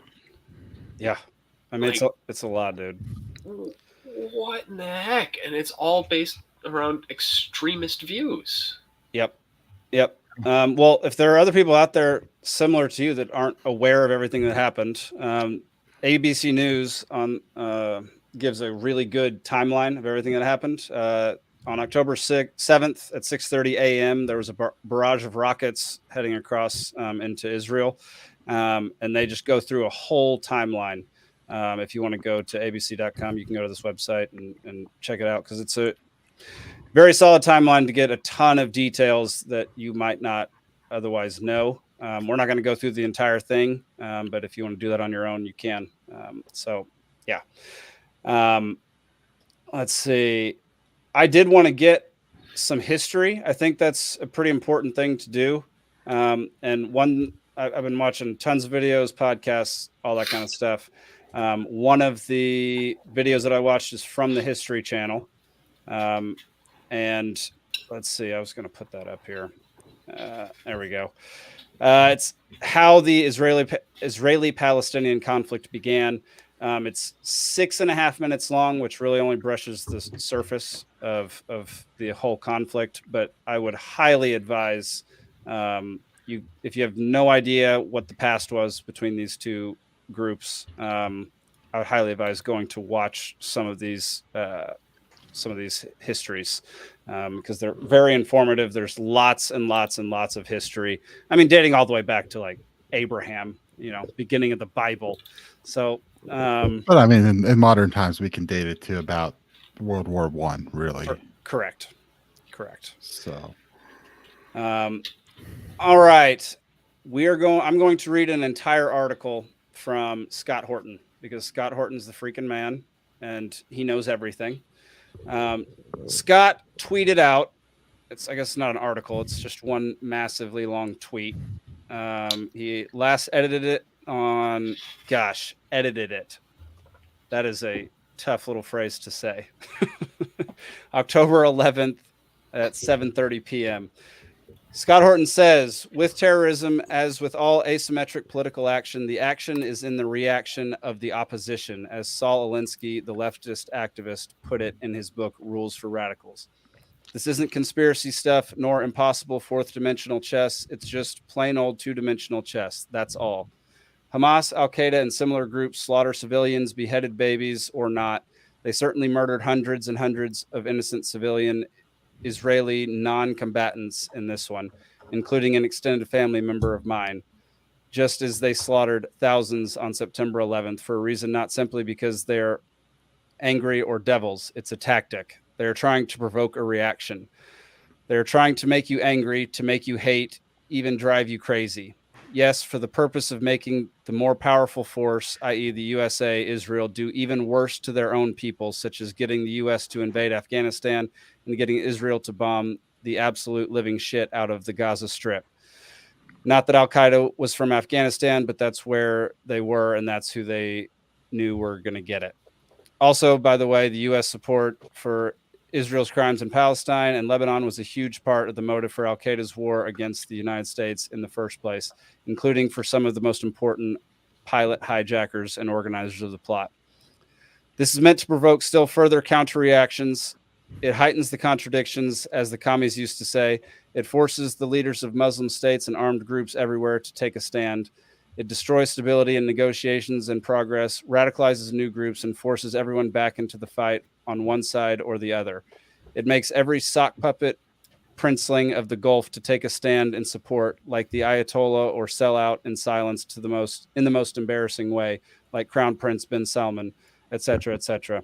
Yeah, I mean, like, it's a lot, dude. what in the heck? And it's all based around extremist views. Yep. Well, if there are other people out there similar to you that aren't aware of everything that happened, ABC News gives a really good timeline of everything that happened. On October 7th at 6:30 a.m., there was a barrage of rockets heading across into Israel, and they just go through a whole timeline. If you want to go to abc.com, you can go to this website and check it out, because it's a very solid timeline to get a ton of details that you might not otherwise know. We're not going to go through the entire thing, but if you want to do that on your own, you can. Yeah. Let's see. I did want to get some history. I think that's a pretty important thing to do. And I've been watching tons of videos, podcasts, all that kind of stuff. One of the videos that I watched is from the History Channel. And let's see, I was going to put that up here. There we go. It's how the Israeli-Palestinian conflict began. It's 6.5 minutes long, which really only brushes the surface of the whole conflict. But I would highly advise if you have no idea what the past was between these two groups, I would highly advise going to watch some of these histories, because they're very informative. There's lots and lots and lots of history. I mean, dating all the way back to like Abraham, beginning of the Bible. So, but I mean, in modern times, we can date it to about World War I, really. Correct. So, all right, I'm going to read an entire article from Scott Horton, because Scott Horton's the freaking man and he knows everything. Scott tweeted out, I guess it's not an article, it's just one massively long tweet. He last edited it on, edited it. That is a tough little phrase to say. October 11th at 7:30 p.m. Scott Horton says, with terrorism, as with all asymmetric political action, the action is in the reaction of the opposition, as Saul Alinsky, the leftist activist, put it in his book, Rules for Radicals. This isn't conspiracy stuff, nor impossible fourth-dimensional chess. It's just plain old two-dimensional chess. That's all. Hamas, Al-Qaeda, and similar groups slaughter civilians, beheaded babies, or not. They certainly murdered hundreds and hundreds of innocent civilian Israeli non-combatants in this one, including an extended family member of mine, just as they slaughtered thousands on September 11th for a reason not simply because they're angry or devils. It's a tactic. They're trying to provoke a reaction. They're trying to make you angry, to make you hate, even drive you crazy. Yes, for the purpose of making the more powerful force, i.e. the USA, Israel, do even worse to their own people, such as getting the U.S. to invade Afghanistan and getting Israel to bomb the absolute living shit out of the Gaza Strip. Not that Al-Qaeda was from Afghanistan, but that's where they were, and that's who they knew were going to get it. Also, by the way, the U.S. support for Israel's crimes in Palestine and Lebanon was a huge part of the motive for Al-Qaeda's war against the United States in the first place, including for some of the most important pilot hijackers and organizers of the plot. This is meant to provoke still further counter-reactions. It heightens the contradictions, as the commies used to say. It forces the leaders of Muslim states and armed groups everywhere to take a stand. It destroys stability and negotiations and progress, radicalizes new groups, and forces everyone back into the fight on one side or the other. It makes every sock puppet princeling of the Gulf to take a stand in support, like the Ayatollah, or sell out in silence in the most embarrassing way, like Crown Prince bin Salman, etc., etc.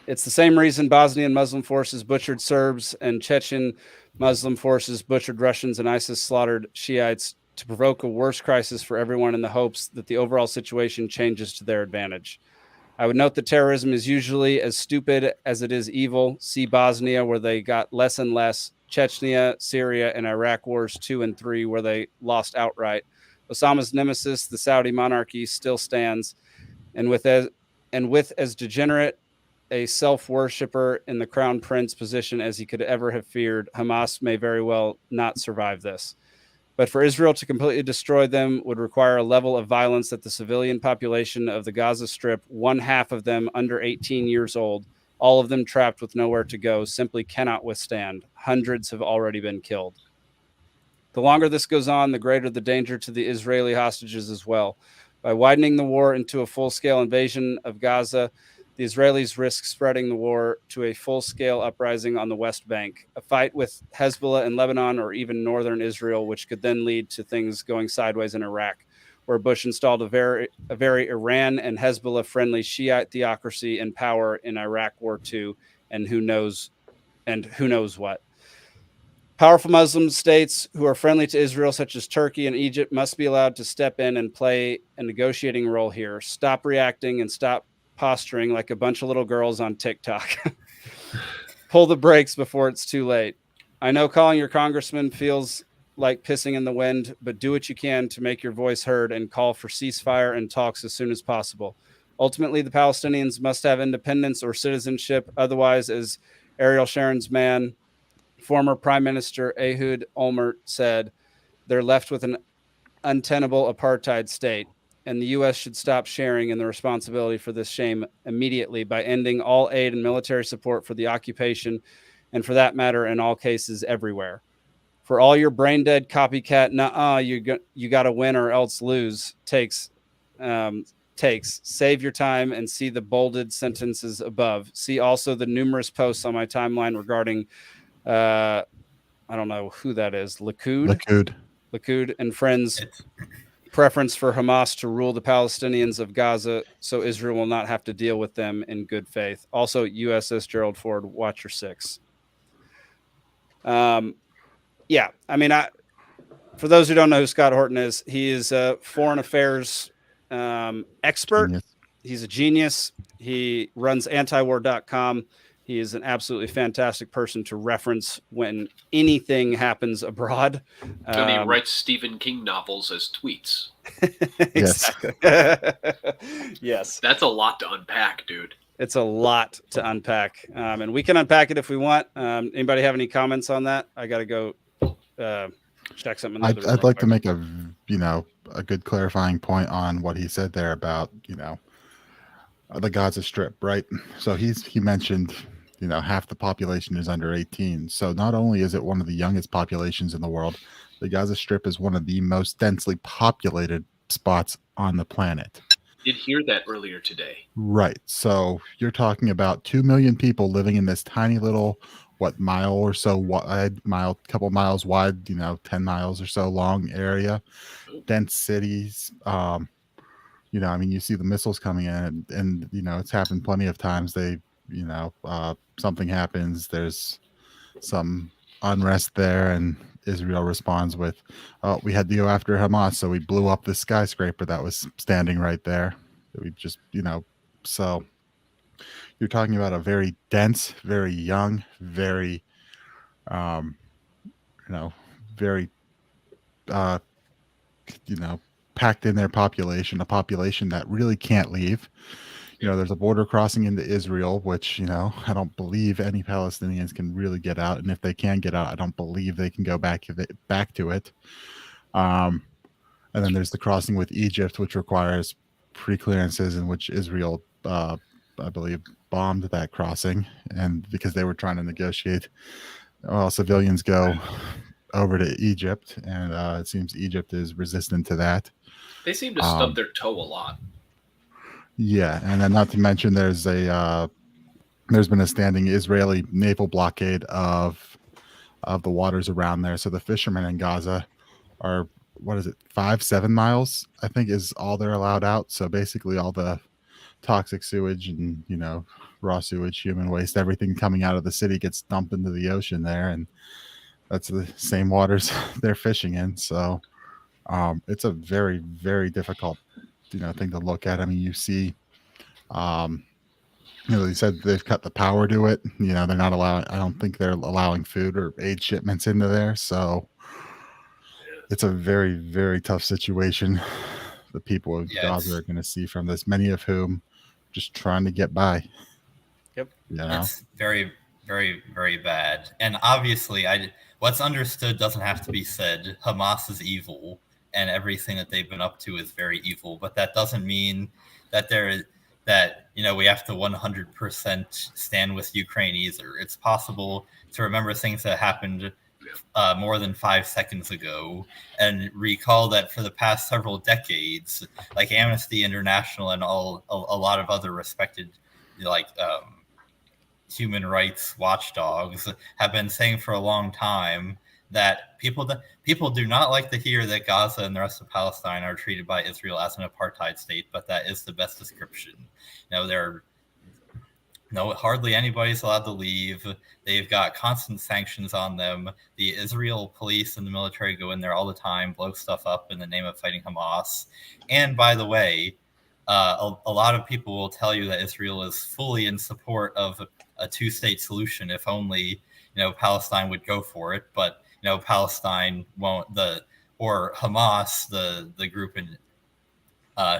It's the same reason Bosnian Muslim forces butchered Serbs and Chechen Muslim forces butchered Russians, and ISIS slaughtered Shiites to provoke a worse crisis for everyone in the hopes that the overall situation changes to their advantage. I would note that terrorism is usually as stupid as it is evil. See Bosnia, where they got less and less. Chechnya, Syria, and Iraq wars 2 and 3, where they lost outright. Osama's nemesis, the Saudi monarchy, still stands, and with as degenerate a self-worshipper in the crown prince position as he could ever have feared, Hamas may very well not survive this. But for Israel to completely destroy them would require a level of violence that the civilian population of the Gaza Strip, 1/2 of them under 18 years old, all of them trapped with nowhere to go, simply cannot withstand. Hundreds have already been killed. The longer this goes on, the greater the danger to the Israeli hostages as well. By widening the war into a full-scale invasion of Gaza, the Israelis risk spreading the war to a full-scale uprising on the West Bank, a fight with Hezbollah in Lebanon or even northern Israel, which could then lead to things going sideways in Iraq, where Bush installed a very Iran and Hezbollah-friendly Shiite theocracy in power in Iraq War II, and who knows what. Powerful Muslim states who are friendly to Israel, such as Turkey and Egypt, must be allowed to step in and play a negotiating role here. Stop reacting and stop posturing like a bunch of little girls on TikTok. Pull the brakes before it's too late. I know calling your congressman feels like pissing in the wind, but do what you can to make your voice heard and call for ceasefire and talks as soon as possible. Ultimately, the Palestinians must have independence or citizenship. Otherwise, as Ariel Sharon's man, former Prime Minister Ehud Olmert said, they're left with an untenable apartheid state, and the U.S. should stop sharing in the responsibility for this shame immediately by ending all aid and military support for the occupation, and for that matter, in all cases, everywhere. For all your brain-dead copycat, you got to win or else lose takes, save your time and see the bolded sentences above. See also the numerous posts on my timeline regarding, I don't know who that is, Likud and friends' preference for Hamas to rule the Palestinians of Gaza so Israel will not have to deal with them in good faith. Also, USS Gerald Ford, watch your 6. Yeah, I mean, for those who don't know who Scott Horton is, he is a foreign affairs expert. Genius. He's a genius. He runs antiwar.com. He is an absolutely fantastic person to reference when anything happens abroad. And he writes Stephen King novels as tweets. Exactly. Yes. That's a lot to unpack, dude. It's a lot to unpack. And we can unpack it if we want. Anybody have any comments on that? I got to go check something. I'd like to make a good clarifying point on what he said there about, the Gaza Strip, right? So he mentioned, half the population is under 18. So not only is it one of the youngest populations in the world, the Gaza Strip is one of the most densely populated spots on the planet. Did hear that earlier today. Right. So you're talking about 2 million people living in this tiny little, mile or so wide, couple miles wide, 10 miles or so long area, dense cities. You see the missiles coming in and it's happened plenty of times. Something happens, there's some unrest there, and Israel responds with, "Oh, we had to go after Hamas, so we blew up this skyscraper that was standing right there." We just, so you're talking about a very dense, very young, very, very, packed in their population, a population that really can't leave. There's a border crossing into Israel, which, I don't believe any Palestinians can really get out. And if they can get out, I don't believe they can go back to it. And then there's the crossing with Egypt, which requires pre-clearances, in which Israel, I believe, bombed that crossing. And because they were trying to negotiate, civilians go over to Egypt, and it seems Egypt is resistant to that. They seem to stub their toe a lot. Yeah, and then not to mention there's been a standing Israeli naval blockade of the waters around there. So the fishermen in Gaza are, 5-7 miles, I think, is all they're allowed out. So basically all the toxic sewage and, raw sewage, human waste, everything coming out of the city gets dumped into the ocean there. And that's the same waters they're fishing in. So It's a very, very difficult, thing to look at. I mean, you see, they said they've cut the power to it. They're not allowing. I don't think they're allowing food or aid shipments into there. So it's a very, very tough situation. The people of Gaza are going to see from this, many of whom just trying to get by. Yep. It's very, very, very bad. And obviously, what's understood doesn't have to be said. Hamas is evil, and everything that they've been up to is very evil. But that doesn't mean that we have to 100% stand with Ukraine either. It's possible to remember things that happened more than 5 seconds ago and recall that for the past several decades, like Amnesty International and a lot of other respected human rights watchdogs have been saying for a long time that people do not like to hear that Gaza and the rest of Palestine are treated by Israel as an apartheid state, but that is the best description. Hardly anybody's allowed to leave. They've got constant sanctions on them. The Israel police and the military go in there all the time, blow stuff up in the name of fighting Hamas. And by the way, a lot of people will tell you that Israel is fully in support of a two-state solution if only Palestine would go for it. But Palestine won't. Or Hamas, the group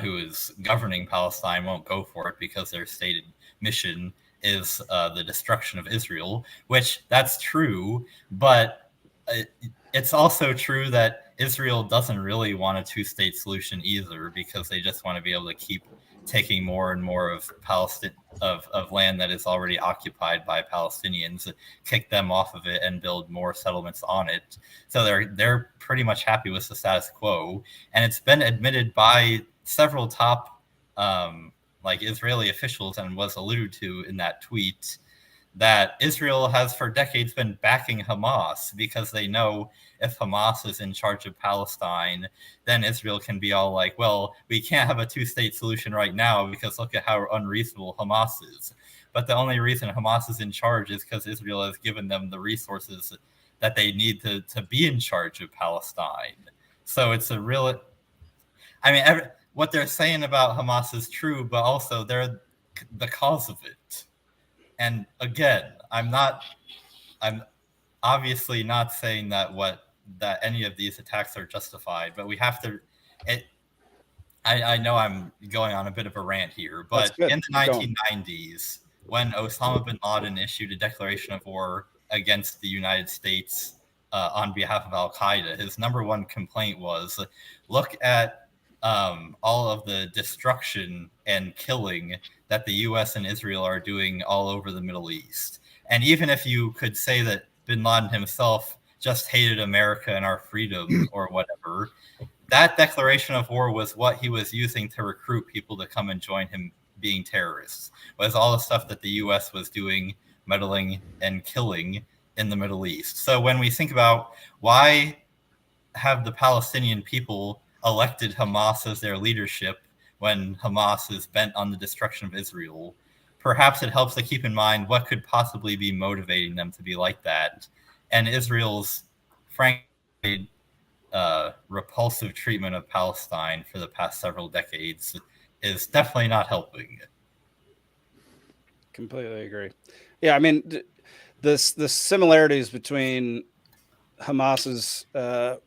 who is governing Palestine, won't go for it because their stated mission is the destruction of Israel. Which that's true, but it's also true that Israel doesn't really want a two-state solution either, because they just want to be able to keep taking more and more of Palestine of land that is already occupied by Palestinians, kick them off of it and build more settlements on it. So they're pretty much happy with the status quo, and it's been admitted by several top Israeli officials, and was alluded to in that tweet, that Israel has for decades been backing Hamas because they know if Hamas is in charge of Palestine, then Israel can be all like, well, we can't have a two-state solution right now because look at how unreasonable Hamas is. But the only reason Hamas is in charge is because Israel has given them the resources that they need to be in charge of Palestine. So it's a real... what they're saying about Hamas is true, but also they're the cause of it. And again, I'm obviously not saying that any of these attacks are justified, but we have to. I know I'm going on a bit of a rant here, but in the 1990s, when Osama bin Laden issued a declaration of war against the United States on behalf of Al Qaeda, his number one complaint was, look at all of the destruction and killing that the U.S. and Israel are doing all over the Middle East. And even if you could say that bin Laden himself just hated America and our freedom or whatever, that declaration of war was what he was using to recruit people to come and join him being terrorists, was all the stuff that the U.S. was doing, meddling and killing in the Middle East. So when we think about why have the Palestinian people elected Hamas as their leadership when Hamas is bent on the destruction of Israel, perhaps it helps to keep in mind what could possibly be motivating them to be like that. And Israel's frankly repulsive treatment of Palestine for the past several decades is definitely not helping. Completely agree. Yeah, I mean, the similarities between Hamas's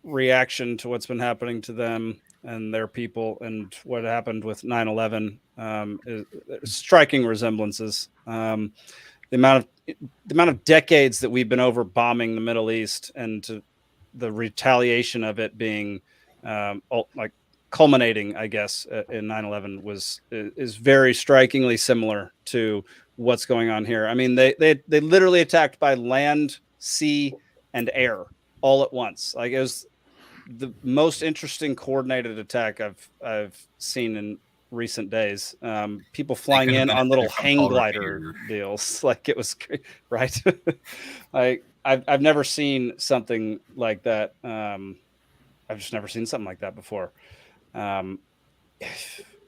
reaction to what's been happening to them and their people and what happened with 9/11 is striking resemblances. The amount of decades that we've been over bombing the Middle East, and to the retaliation of it being culminating, I guess, in 9/11 is very strikingly similar to what's going on here. I mean, they literally attacked by land, sea, and air all at once. Like, it was the most interesting coordinated attack I've seen in recent days. People flying in on little hang glider deals. Like, it was right. I've never seen something like that. I've just never seen something like that before.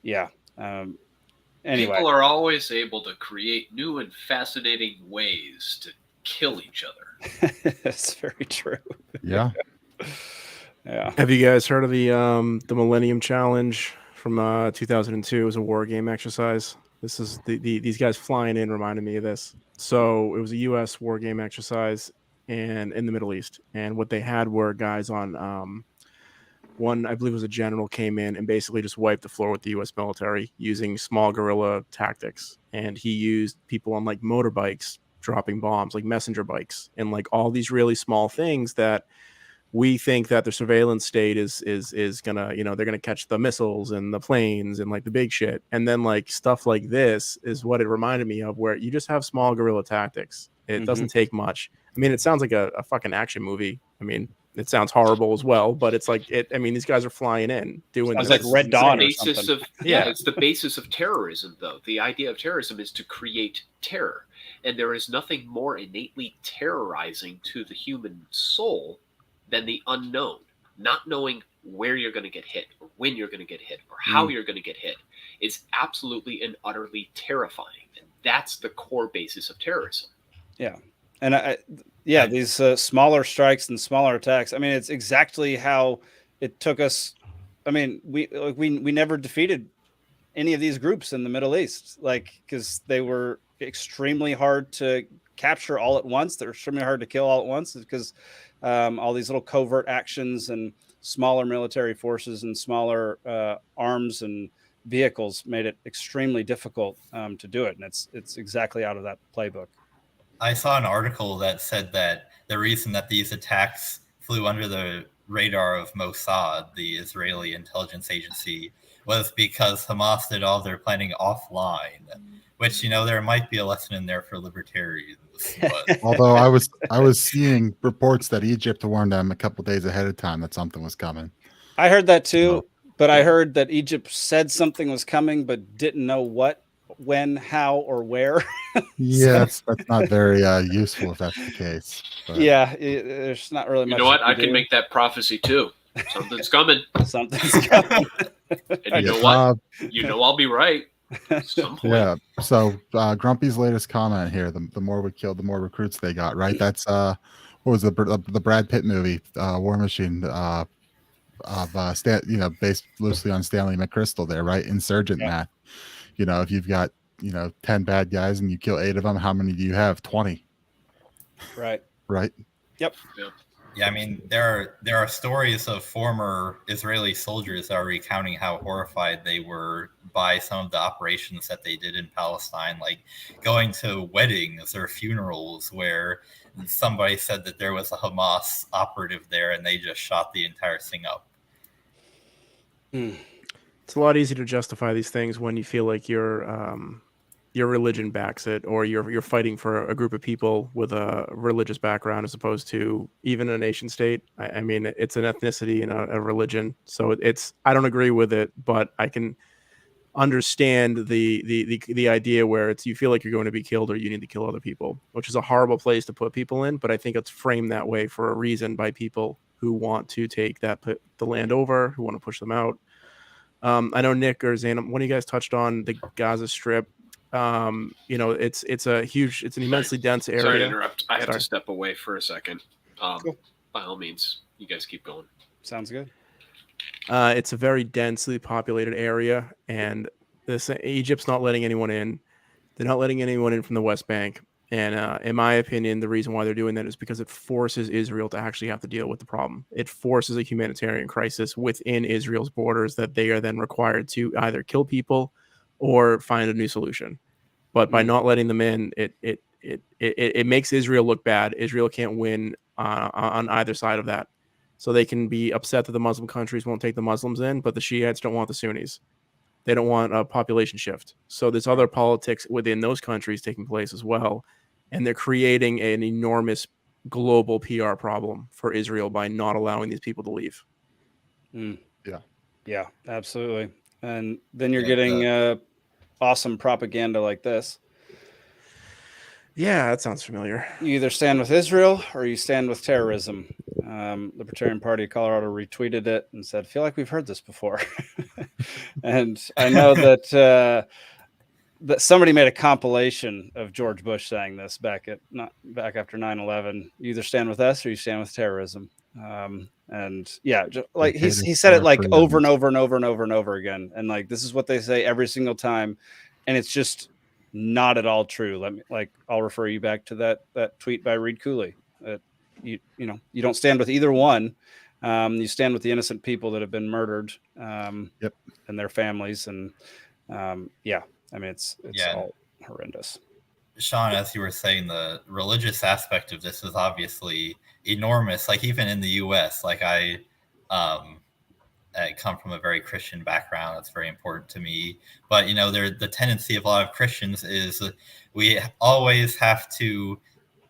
Yeah. Anyway, people are always able to create new and fascinating ways to kill each other. That's very true. Yeah. Yeah. Have you guys heard of the Millennium Challenge from 2002? It was a war game exercise. This is these guys flying in reminded me of this. So it was a U.S. war game exercise and in the Middle East, and what they had were guys on one, I believe it was a general, came in and basically just wiped the floor with the U.S. military using small guerrilla tactics, and he used people on like motorbikes dropping bombs, like messenger bikes, and like all these really small things that we think that the surveillance state is gonna, they're gonna catch the missiles and the planes and like the big shit, and then like stuff like this is what it reminded me of, where you just have small guerrilla tactics. It doesn't take much. I mean, it sounds like a fucking action movie. I mean, it sounds horrible as well, but it's like it. I mean, these guys are flying in doing. Sounds like Red Dawn or basis something. It's the basis of terrorism, though. The idea of terrorism is to create terror, and there is nothing more innately terrorizing to the human soul than the unknown. Not knowing where you're going to get hit, or when you're going to get hit, or how you're going to get hit is absolutely and utterly terrifying, and that's the core basis of terrorism. Yeah. And these smaller strikes and smaller attacks. I mean, it's exactly how it took us. I mean, we never defeated any of these groups in the Middle East, like, because they were extremely hard to capture all at once. They're extremely hard to kill all at once, because all these little covert actions and smaller military forces and smaller arms and vehicles made it extremely difficult to do it. And it's exactly out of that playbook. I saw an article that said that the reason that these attacks flew under the radar of Mossad, the Israeli intelligence agency, was because Hamas did all their planning offline, which, there might be a lesson in there for libertarians. But... Although I was seeing reports that Egypt warned them a couple days ahead of time that something was coming. I heard that too, but I heard that Egypt said something was coming, but didn't know what, when, how, or where. Yes, that's not very useful if that's the case. But. Yeah, there's not really much. You know what? I can make that prophecy too. Something's coming. Something's coming. And you know what? I'll be right. Yeah. So Grumpy's latest comment here: the more we killed, the more recruits they got. Right? That's what was the Brad Pitt movie, War Machine, based loosely on Stanley McChrystal. There, right? Insurgent math. If you've got 10 bad guys and you kill 8 of them, how many do you have? 20. Right. Yep. Yeah, I mean, there are stories of former Israeli soldiers that are recounting how horrified they were by some of the operations that they did in Palestine, like going to weddings or funerals where somebody said that there was a Hamas operative there and they just shot the entire thing up. It's a lot easier to justify these things when you feel like your religion backs it, or you're fighting for a group of people with a religious background, as opposed to even a nation state. I mean, it's an ethnicity and a religion. So I don't agree with it, but I can understand the idea where you feel like you're going to be killed or you need to kill other people, which is a horrible place to put people in. But I think it's framed that way for a reason by people who want to take the land over, who want to push them out. I know Nick or Zane, one of you guys touched on the Gaza Strip. It's an immensely dense area. Sorry to interrupt. I have to step away for a second. Cool. By all means, you guys keep going. Sounds good. It's a very densely populated area, and Egypt's not letting anyone in. They're not letting anyone in from the West Bank. And in my opinion, the reason why they're doing that is because it forces Israel to actually have to deal with the problem. It forces a humanitarian crisis within Israel's borders that they are then required to either kill people or find a new solution. But by not letting them in, it makes Israel look bad. Israel can't win on either side of that. So they can be upset that the Muslim countries won't take the Muslims in, but the Shiites don't want the Sunnis. They don't want a population shift. So there's other politics within those countries taking place as well. And they're creating an enormous global PR problem for Israel by not allowing these people to leave. Yeah, absolutely. And then you're getting awesome propaganda like this. Yeah, that sounds familiar. You either stand with Israel or you stand with terrorism. Libertarian Party of Colorado retweeted it and said, "Feel like we've heard this before." And I know that somebody made a compilation of George Bush saying this back after 9/11. You either stand with us or you stand with terrorism. And yeah, like he Dictators said it are like free over and riders. over and over and over and over again. And like, this is what they say every single time. And it's just not at all true. I'll refer you back to that tweet by Reed Cooley. You don't stand with either one. You stand with the innocent people that have been murdered, and their families. And yeah, I mean, it's all horrendous. Sean, as you were saying, the religious aspect of this is obviously enormous. Like even in the U.S., like I come from a very Christian background. It's very important to me. But the tendency of a lot of Christians is we always have to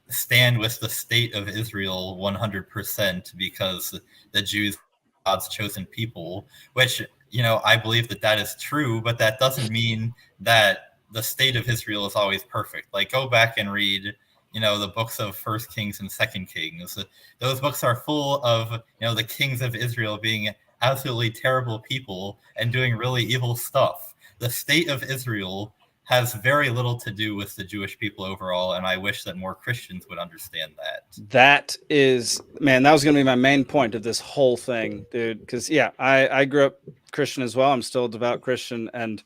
stand with the state of Israel 100% because the Jews are God's chosen people. Which I believe that is true, but that doesn't mean that the state of Israel is always perfect. Like go back and read, the books of First Kings and Second Kings. Those books are full of, the kings of Israel being absolutely terrible people and doing really evil stuff. The state of Israel has very little to do with the Jewish people overall, and I wish that more Christians would understand that. That was going to be my main point of this whole thing, dude. Because I grew up Christian as well. I'm still a devout Christian, and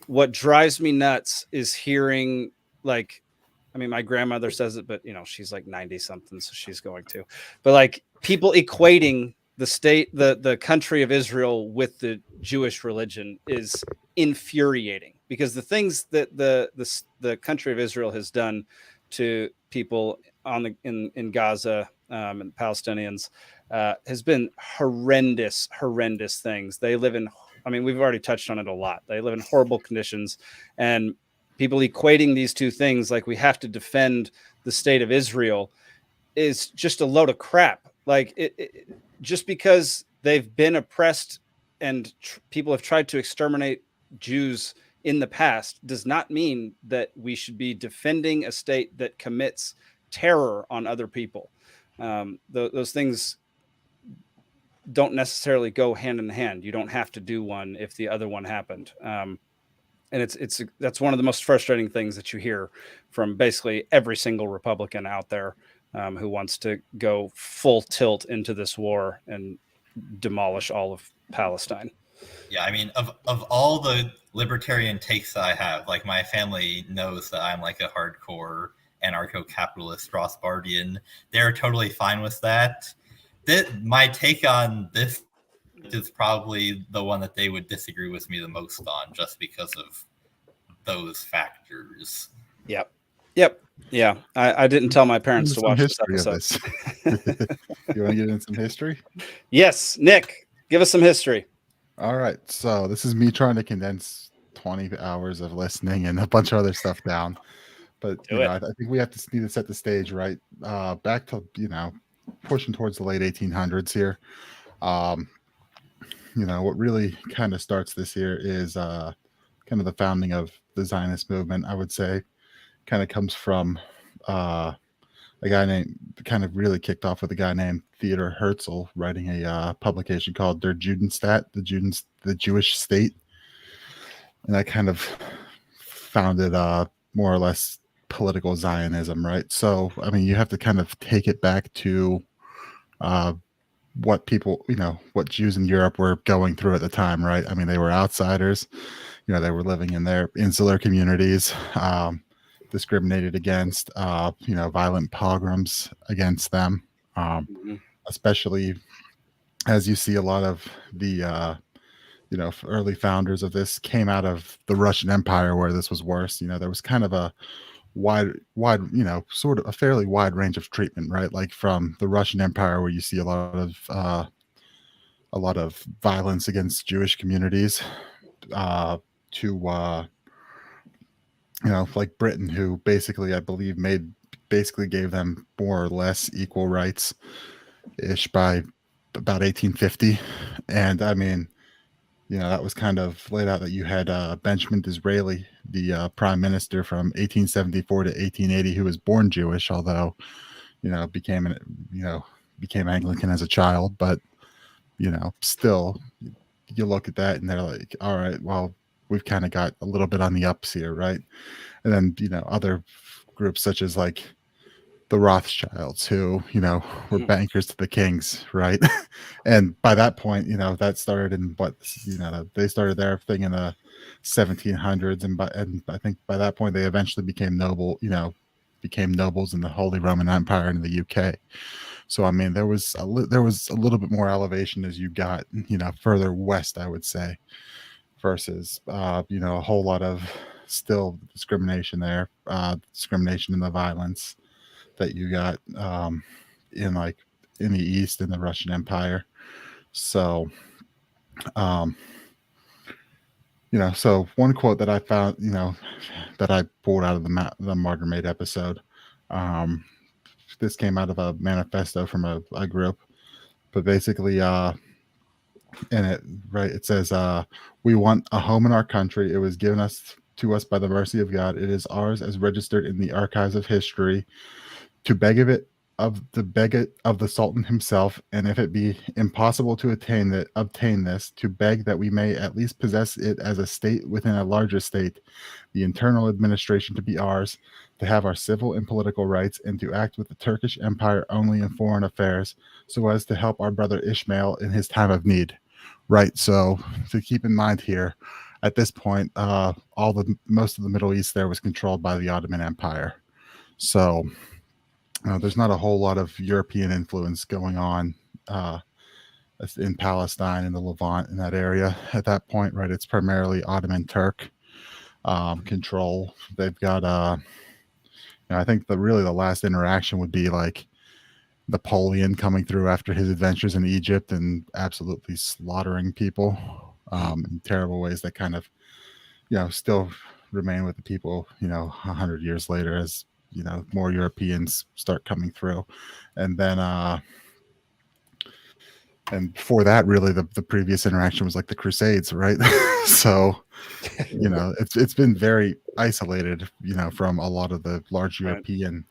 what drives me nuts is hearing my grandmother says it, but she's like 90 something, so she's going to, but like people equating the state, the country of Israel with the Jewish religion is infuriating, because the things that the country of Israel has done to people in Gaza and Palestinians has been horrendous things. They live in, we've already touched on it a lot. They live in horrible conditions, and people equating these two things, like we have to defend the state of Israel, is just a load of crap. Like just because they've been oppressed and people have tried to exterminate Jews in the past does not mean that we should be defending a state that commits terror on other people. Those things don't necessarily go hand in hand. You don't have to do one if the other one happened. And that's one of the most frustrating things that you hear from basically every single Republican out there who wants to go full tilt into this war and demolish all of Palestine. Yeah, of all the libertarian takes that I have, like my family knows that I'm like a hardcore anarcho-capitalist Rothbardian. They're totally fine with that. My take on this is probably the one that they would disagree with me the most on, just because of those factors. Yep. Yeah. I didn't tell my parents to watch this episode. You want to get into some history? Yes. Nick, give us some history. All right. So this is me trying to condense 20 hours of listening and a bunch of other stuff down. But I think we need to set the stage, right? Back to, pushing towards the late 1800s here. What really kind of starts this here is kind of the founding of the Zionist movement, I would say. Kind of comes from a guy really kicked off with a guy named Theodor Herzl writing a publication called Der Judenstaat, the Jewish State. And that kind of founded more or less political Zionism, right? So, you have to kind of take it back to what people, what Jews in Europe were going through at the time, right? They were outsiders, they were living in their insular communities, discriminated against, violent pogroms against them, especially as you see a lot of the, early founders of this came out of the Russian Empire, where this was worse. There was kind of a wide, sort of a fairly wide range of treatment, right? Like from the Russian Empire, where you see a lot of violence against Jewish communities, to like Britain, who basically, I believe, gave them more or less equal rights ish by about 1850. And that was kind of laid out that you had Benjamin Disraeli, the prime minister from 1874 to 1880, who was born Jewish, although, became Anglican as a child. But, still, you look at that and they're like, all right, well, we've kind of got a little bit on the ups here, right? And then, other groups such as like the Rothschilds, who, you know, were Mhm. bankers to the kings, right? And by that point, you know, that started in what, you know, they started their thing in the 1700s, and I think by that point they eventually became became nobles in the Holy Roman Empire in the UK. So I mean, there was a little bit more elevation as you got, you know, further west, I would say, versus you know, a whole lot of still discrimination there, discrimination in the violence that you got in like in the East in the Russian Empire. So, you know, so one quote that I found, you know, that I pulled out of the Martyr Made episode. This came out of a manifesto from a group, but basically, in it, right, it says, "We want a home in our country. It was given us to us by the mercy of God. It is ours as registered in the archives of history. To beg it of the Sultan himself, and if it be impossible to obtain this, to beg that we may at least possess it as a state within a larger state, the internal administration to be ours, to have our civil and political rights, and to act with the Turkish Empire only in foreign affairs, so as to help our brother Ishmael in his time of need." Right. So to keep in mind here, at this point, most of the Middle East there was controlled by the Ottoman Empire. So there's not a whole lot of European influence going on in Palestine and the Levant in that area at that point, right? It's primarily Ottoman Turk control. They've got, you know, I think the last interaction would be like Napoleon coming through after his adventures in Egypt and absolutely slaughtering people in terrible ways that kind of, you know, still remain with the people, you know, 100 years later as, you know, more Europeans start coming through. And then and before that, really the previous interaction was like the Crusades, right? So, you know, it's been very isolated, you know, from a lot of the large Right. European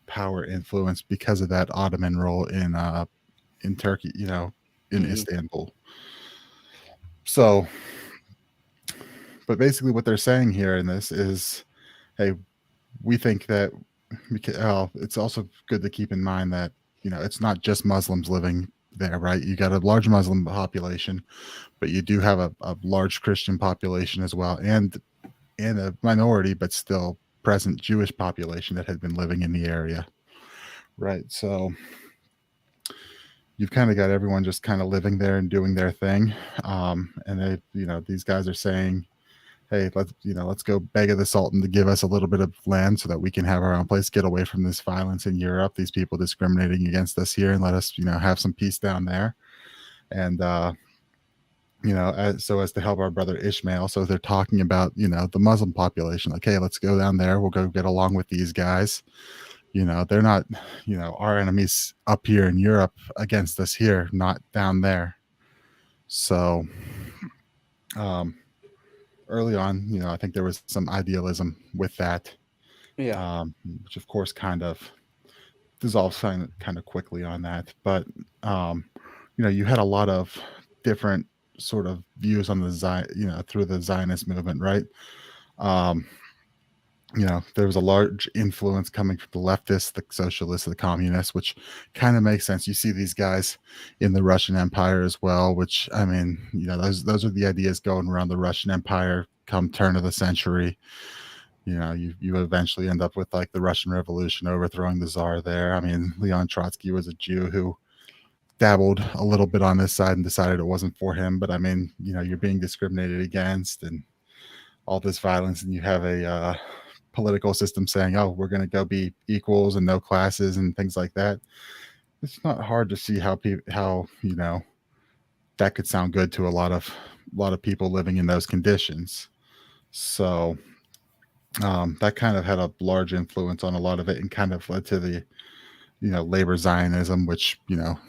power influence because of that Ottoman role in Turkey, you know, in Istanbul. So, but basically what they're saying here in this is, hey, we think that it's also good to keep in mind that, you know, it's not just Muslims living there, right? You got a large Muslim population, but you do have a large Christian population as well, and a minority but still present Jewish population that had been living in the area, right? So you've kind of got everyone just kind of living there and doing their thing, and they, you know, these guys are saying, hey, let's go beg of the Sultan to give us a little bit of land so that we can have our own place, get away from this violence in Europe, these people discriminating against us here, and let us, you know, have some peace down there. And you know, so as to help our brother Ishmael. So they're talking about, you know, the Muslim population, like, hey, let's go down there, we'll go get along with these guys. You know, they're not, you know, our enemies up here in Europe against us here, not down there. So early on, you know, I think there was some idealism with that, which of course kind of dissolves kind of quickly on that. But you know, you had a lot of different sort of views on the you know, through the Zionist movement, right? You know, there was a large influence coming from the leftists, the socialists, the communists, which kind of makes sense. You see these guys in the Russian Empire as well, which, I mean, you know, those are the ideas going around the Russian Empire come turn of the century. You know, you eventually end up with like the Russian Revolution overthrowing the Tsar there. I mean, Leon Trotsky was a Jew who dabbled a little bit on this side and decided it wasn't for him. But I mean, you know, you're being discriminated against and all this violence, and you have a political system saying, oh, we're going to go be equals and no classes and things like that. It's not hard to see how you know, that could sound good to a lot of people living in those conditions. So that kind of had a large influence on a lot of it and kind of led to the, you know, labor Zionism, which, you know,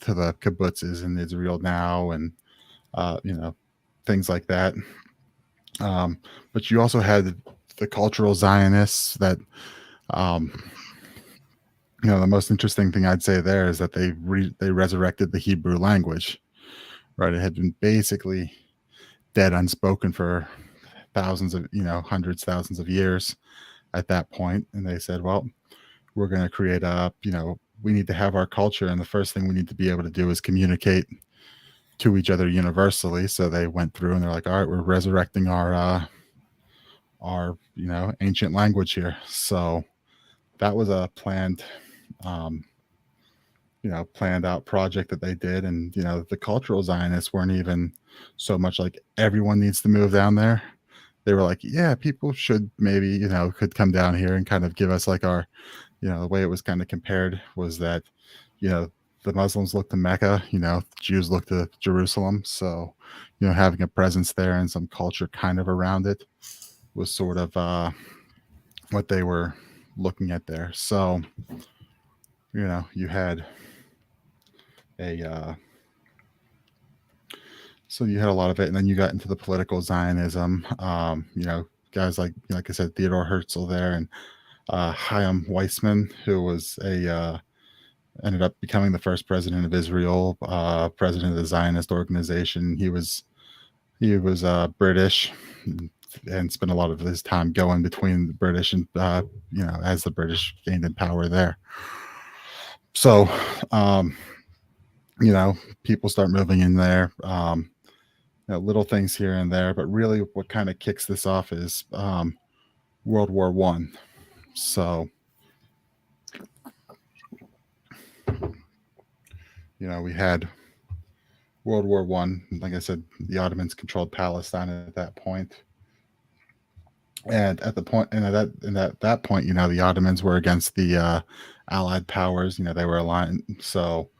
to the kibbutzes in Israel now, and you know, things like that. But you also had the cultural Zionists that, you know, the most interesting thing I'd say there is that they resurrected the Hebrew language, right? It had been basically dead, unspoken for thousands of, you know, hundreds, thousands of years at that point. And they said, well, we're going to create a, we need to have our culture, and the first thing we need to be able to do is communicate to each other universally. So they went through and they're like, all right, we're resurrecting our ancient language here. So that was a planned planned out project that they did. And the cultural Zionists weren't even so much like everyone needs to move down there. They were like, yeah, people should maybe could come down here and kind of give us like our, the way it was kind of compared was that the Muslims look to Mecca, Jews look to Jerusalem. So having a presence there and some culture kind of around it was sort of what they were looking at there. So you had you had a lot of it, and then you got into the political Zionism. Guys like I said, Theodore Herzl there, and Chaim Weizmann, who was ended up becoming the first president of Israel, president of the Zionist organization. He was British and spent a lot of his time going between the British and as the British gained in power there. So people start moving in there, little things here and there, but really what kind of kicks this off is World War One. So we had World War One. Like I said, the Ottomans controlled Palestine at that point. And at that point, the Ottomans were against the Allied powers. They were aligned. So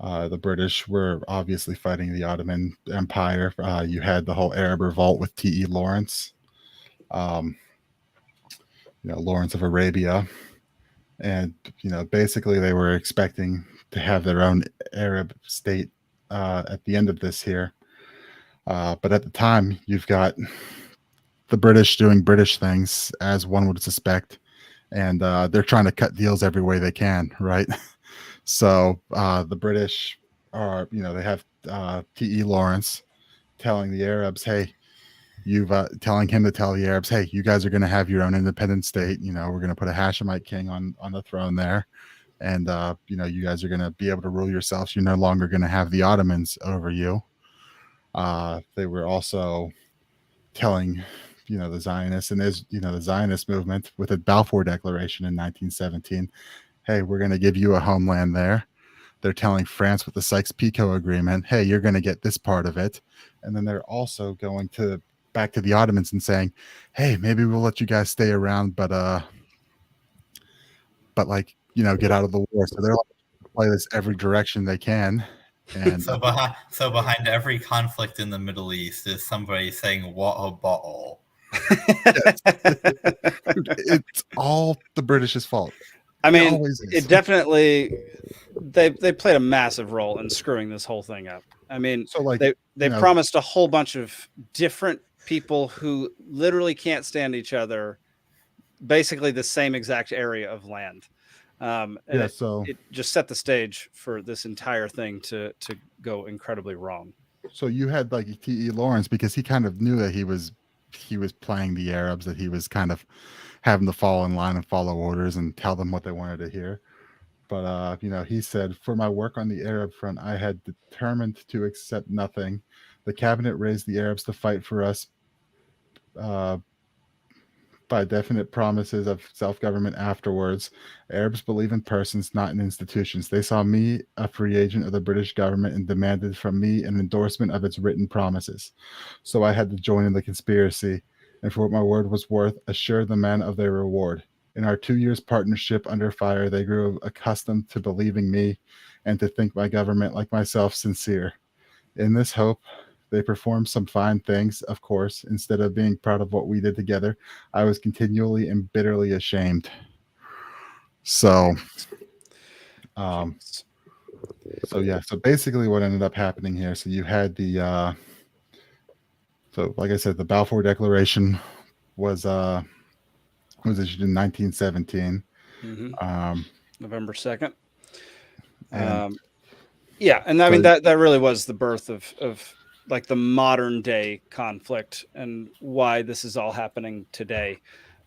the British were obviously fighting the Ottoman Empire. You had the whole Arab revolt with T.E. Lawrence, Lawrence of Arabia. And, basically they were expecting to have their own Arab state at the end of this here. But at the time, you've got the British doing British things, as one would suspect, and they're trying to cut deals every way they can, right? So the British are, they have T.E. Lawrence telling the Arabs, hey, telling him to tell the Arabs, hey, you guys are going to have your own independent state. We're going to put a Hashemite king on the throne there. And, you guys are going to be able to rule yourselves. You're no longer going to have the Ottomans over you. They were also telling, the Zionists and the Zionist movement with the Balfour Declaration in 1917, hey, we're going to give you a homeland there. They're telling France with the Sykes-Picot Agreement, hey, you're going to get this part of it. And then they're also going back to the Ottomans and saying, hey, maybe we'll let you guys stay around, but get out of the war. So they're like, play this every direction they can. And so behind every conflict in the Middle East is somebody saying, what a bottle. It's all the British's fault. I mean, it definitely they played a massive role in screwing this whole thing up. I mean, so they promised a whole bunch of different people who literally can't stand each other, basically the same exact area of land. It just set the stage for this entire thing to go incredibly wrong. So you had like T.E. Lawrence, because he kind of knew that he was playing the Arabs, that he was kind of having to fall in line and follow orders and tell them what they wanted to hear. But, he said, for my work on the Arab front, I had determined to accept nothing. The cabinet raised the Arabs to fight for us by definite promises of self-government afterwards. Arabs believe in persons, not in institutions. They saw me a free agent of the British government and demanded from me an endorsement of its written promises. So I had to join in the conspiracy, and for what my word was worth, assured the men of their reward. In our 2 years' partnership under fire, they grew accustomed to believing me and to think my government, like myself, sincere. In this hope, they performed some fine things, of course. Instead of being proud of what we did together, I was continually and bitterly ashamed. So, so basically what ended up happening here, so you had the, so like I said, the Balfour Declaration was issued in 1917. Mm-hmm. November 2nd. And I mean, that really was the birth of like the modern day conflict and why this is all happening today.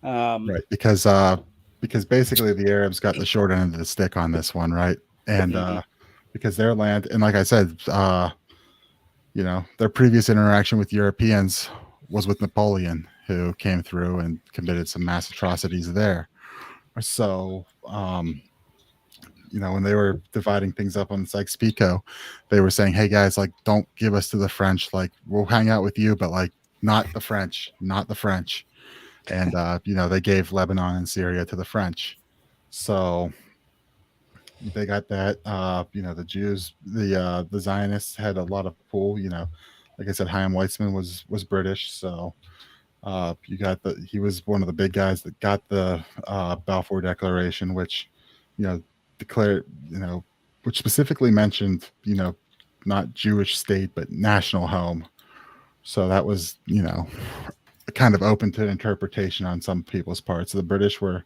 Right. Because because basically the Arabs got the short end of the stick on this one, right? And because their land, and like I said, their previous interaction with Europeans was with Napoleon, who came through and committed some mass atrocities there. So, when they were dividing things up on Sykes-Picot, they were saying, "Hey guys, like, don't give us to the French. Like, we'll hang out with you, but like, not the French, not the French." And they gave Lebanon and Syria to the French. So they got that. The Jews, the Zionists had a lot of pull. Like I said, Chaim Weizmann was British, so he was one of the big guys that got the Balfour Declaration, which declared, which specifically mentioned, not Jewish state but national home. So that was, kind of open to interpretation on some people's parts. The British were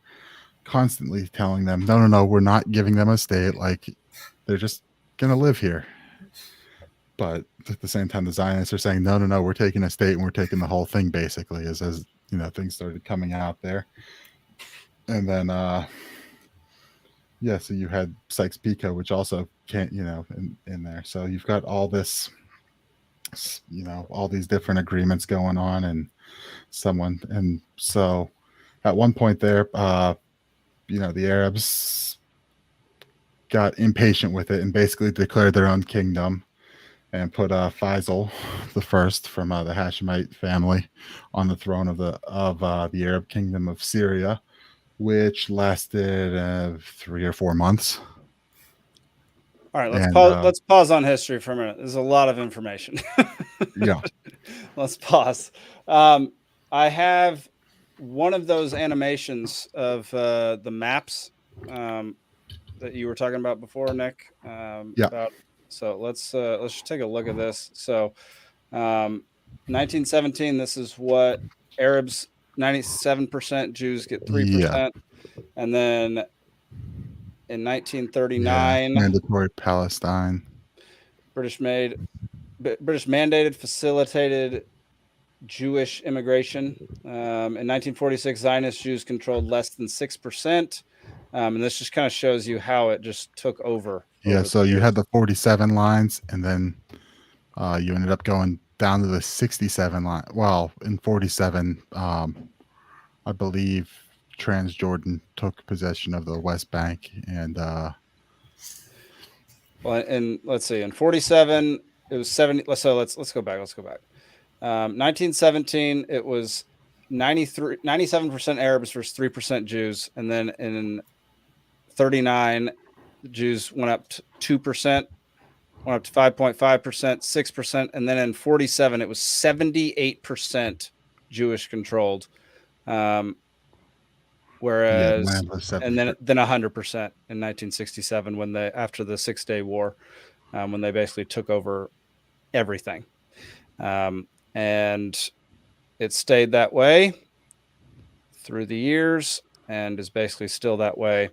constantly telling them, no, we're not giving them a state. Like, they're just gonna live here. But at the same time, the Zionists are saying, no, we're taking a state and we're taking the whole thing, basically, as things started coming out there. And then so you had Sykes-Picot, which also can't, in there. So you've got all this, all these different agreements going on, and so at one point there, the Arabs got impatient with it and basically declared their own kingdom and put Faisal the First from the Hashemite family on the throne of the Arab kingdom of Syria, which lasted 3 or 4 months. All right, let's pause on history for a minute. There's a lot of information. Yeah. Let's pause. I have one of those animations of the maps that you were talking about before, Nick. So let's just take a look at this. So 1917, this is what Arabs, 97%, Jews get 3%. Yeah. And then in 1939, mandatory Palestine. British mandated, facilitated Jewish immigration. In 1946, Zionist Jews controlled less than 6%. And this just kind of shows you how it just took over. Yeah, so you had the 47 lines, and then you ended up going down to the 67 line. Well, in 47, I believe Transjordan took possession of the West Bank, and let's see, in 47 it was 70. So let's go back. 1917 it was 97% Arabs versus 3% Jews, and then in 39 the Jews went up to 2%, went up to 5.5%, 6%, and then in 47 it was 78% Jewish controlled. Whereas, and then 100% in 1967 after the 6-Day War, when they basically took over everything, and it stayed that way through the years and is basically still that way.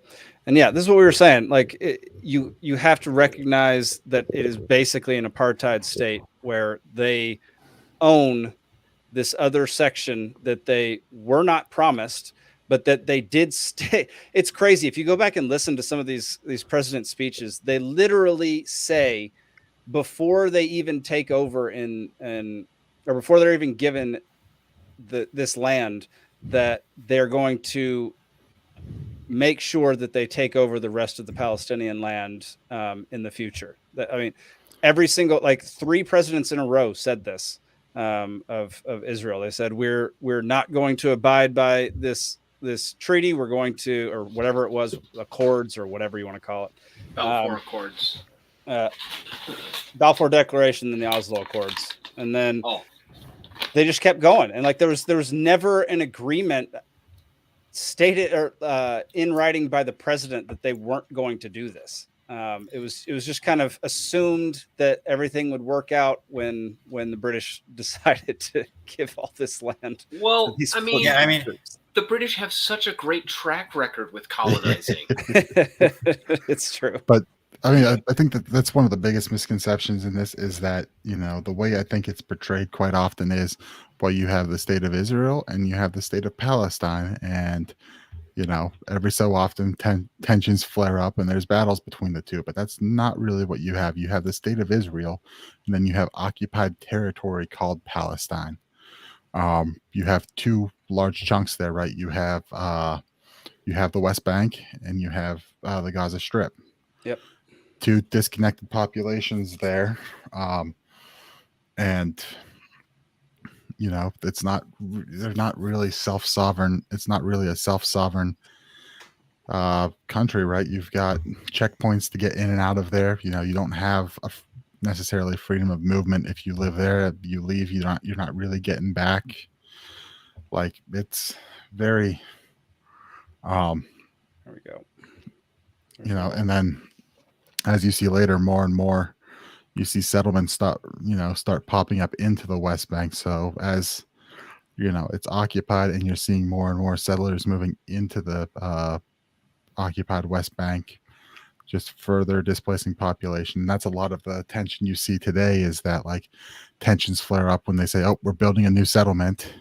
And yeah, this is what we were saying. Like, you have to recognize that it is basically an apartheid state where they own this other section that they were not promised, but that they did stay. It's crazy. If you go back and listen to some of these president speeches, they literally say before they even take over or before they're even given this land, that they're going to make sure that they take over the rest of the Palestinian land in the future. Every single, 3 presidents in a row said this of Israel. They said, we're not going to abide by this treaty. We're going to, or whatever it was, accords or whatever you want to call it. Balfour Accords. Balfour Declaration and the Oslo Accords. And then they just kept going. And there was never an agreement stated or in writing by the president that they weren't going to do this. It was just kind of assumed that everything would work out when the British decided to give all this land. Well, the British have such a great track record with colonizing. It's true. But I think that's one of the biggest misconceptions in this is that, the way I think it's portrayed quite often is, well, you have the state of Israel and you have the state of Palestine, and, every so often tensions flare up and there's battles between the two, but that's not really what you have. You have the state of Israel, and then you have occupied territory called Palestine. You have two large chunks there, right? You have the West Bank and you have the Gaza Strip. Yep. Two disconnected populations there. And they're not really self-sovereign. It's not really a self-sovereign country, right? You've got checkpoints to get in and out of there. You don't have necessarily freedom of movement. If you live there, you leave, you're not really getting back. Like, it's very there we go. And then as you see later, more and more you see settlements start popping up into the West Bank. So as it's occupied, and you're seeing more and more settlers moving into the occupied West Bank, just further displacing population. And that's a lot of the tension you see today, is that like tensions flare up when they say, oh, we're building a new settlement,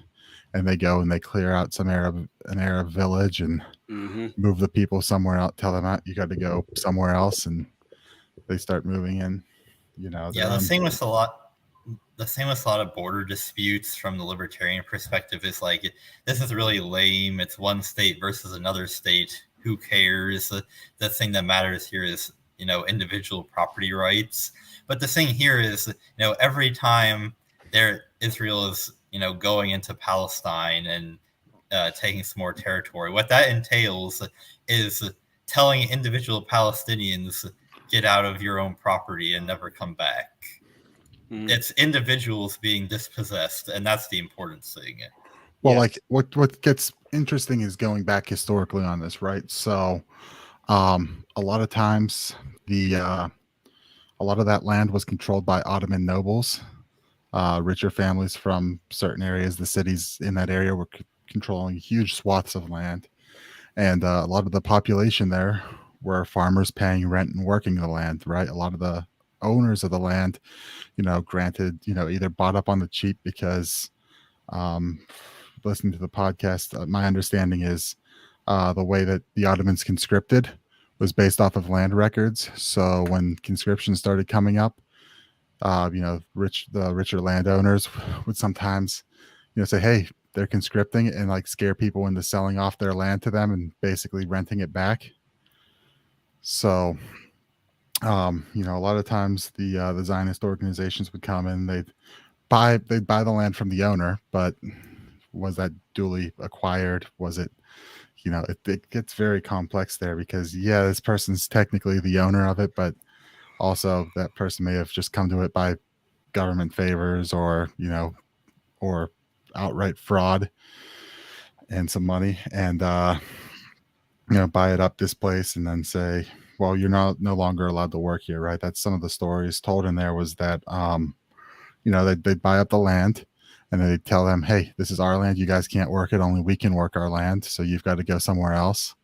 and they go and they clear out an Arab village and move the people somewhere else, tell them you got to go somewhere else, and they start moving in. The same with a lot of border disputes from the libertarian perspective is like, this is really lame. It's one state versus another state. Who cares? The thing that matters here is, individual property rights. But the thing here is, every time Israel is, going into Palestine and taking some more territory, what that entails is telling individual Palestinians, get out of your own property and never come back. It's individuals being dispossessed, and that's the important thing. Well, like what gets interesting is going back historically on this, right? So a lot of times a lot of that land was controlled by Ottoman nobles. Richer families from certain areas, the cities in that area were controlling huge swaths of land. And a lot of the population there were farmers paying rent and working the land, right? A lot of the owners of the land, granted, either bought up on the cheap because listening to the podcast, my understanding is the way that the Ottomans conscripted was based off of land records. So when conscription started coming up, the richer landowners would sometimes, say, hey, they're conscripting, and like scare people into selling off their land to them and basically renting it back. So, a lot of times the Zionist organizations would come in, they'd buy the land from the owner, but was that duly acquired? Was it, it gets very complex there, because this person's technically the owner of it, but also that person may have just come to it by government favors or outright fraud and some money, and buy it up, displace, and then say, well, you're no longer allowed to work here, right? That's some of the stories told in there, was that they'd buy up the land, and they'd tell them, hey, this is our land, you guys can't work it, only we can work our land, so you've got to go somewhere else.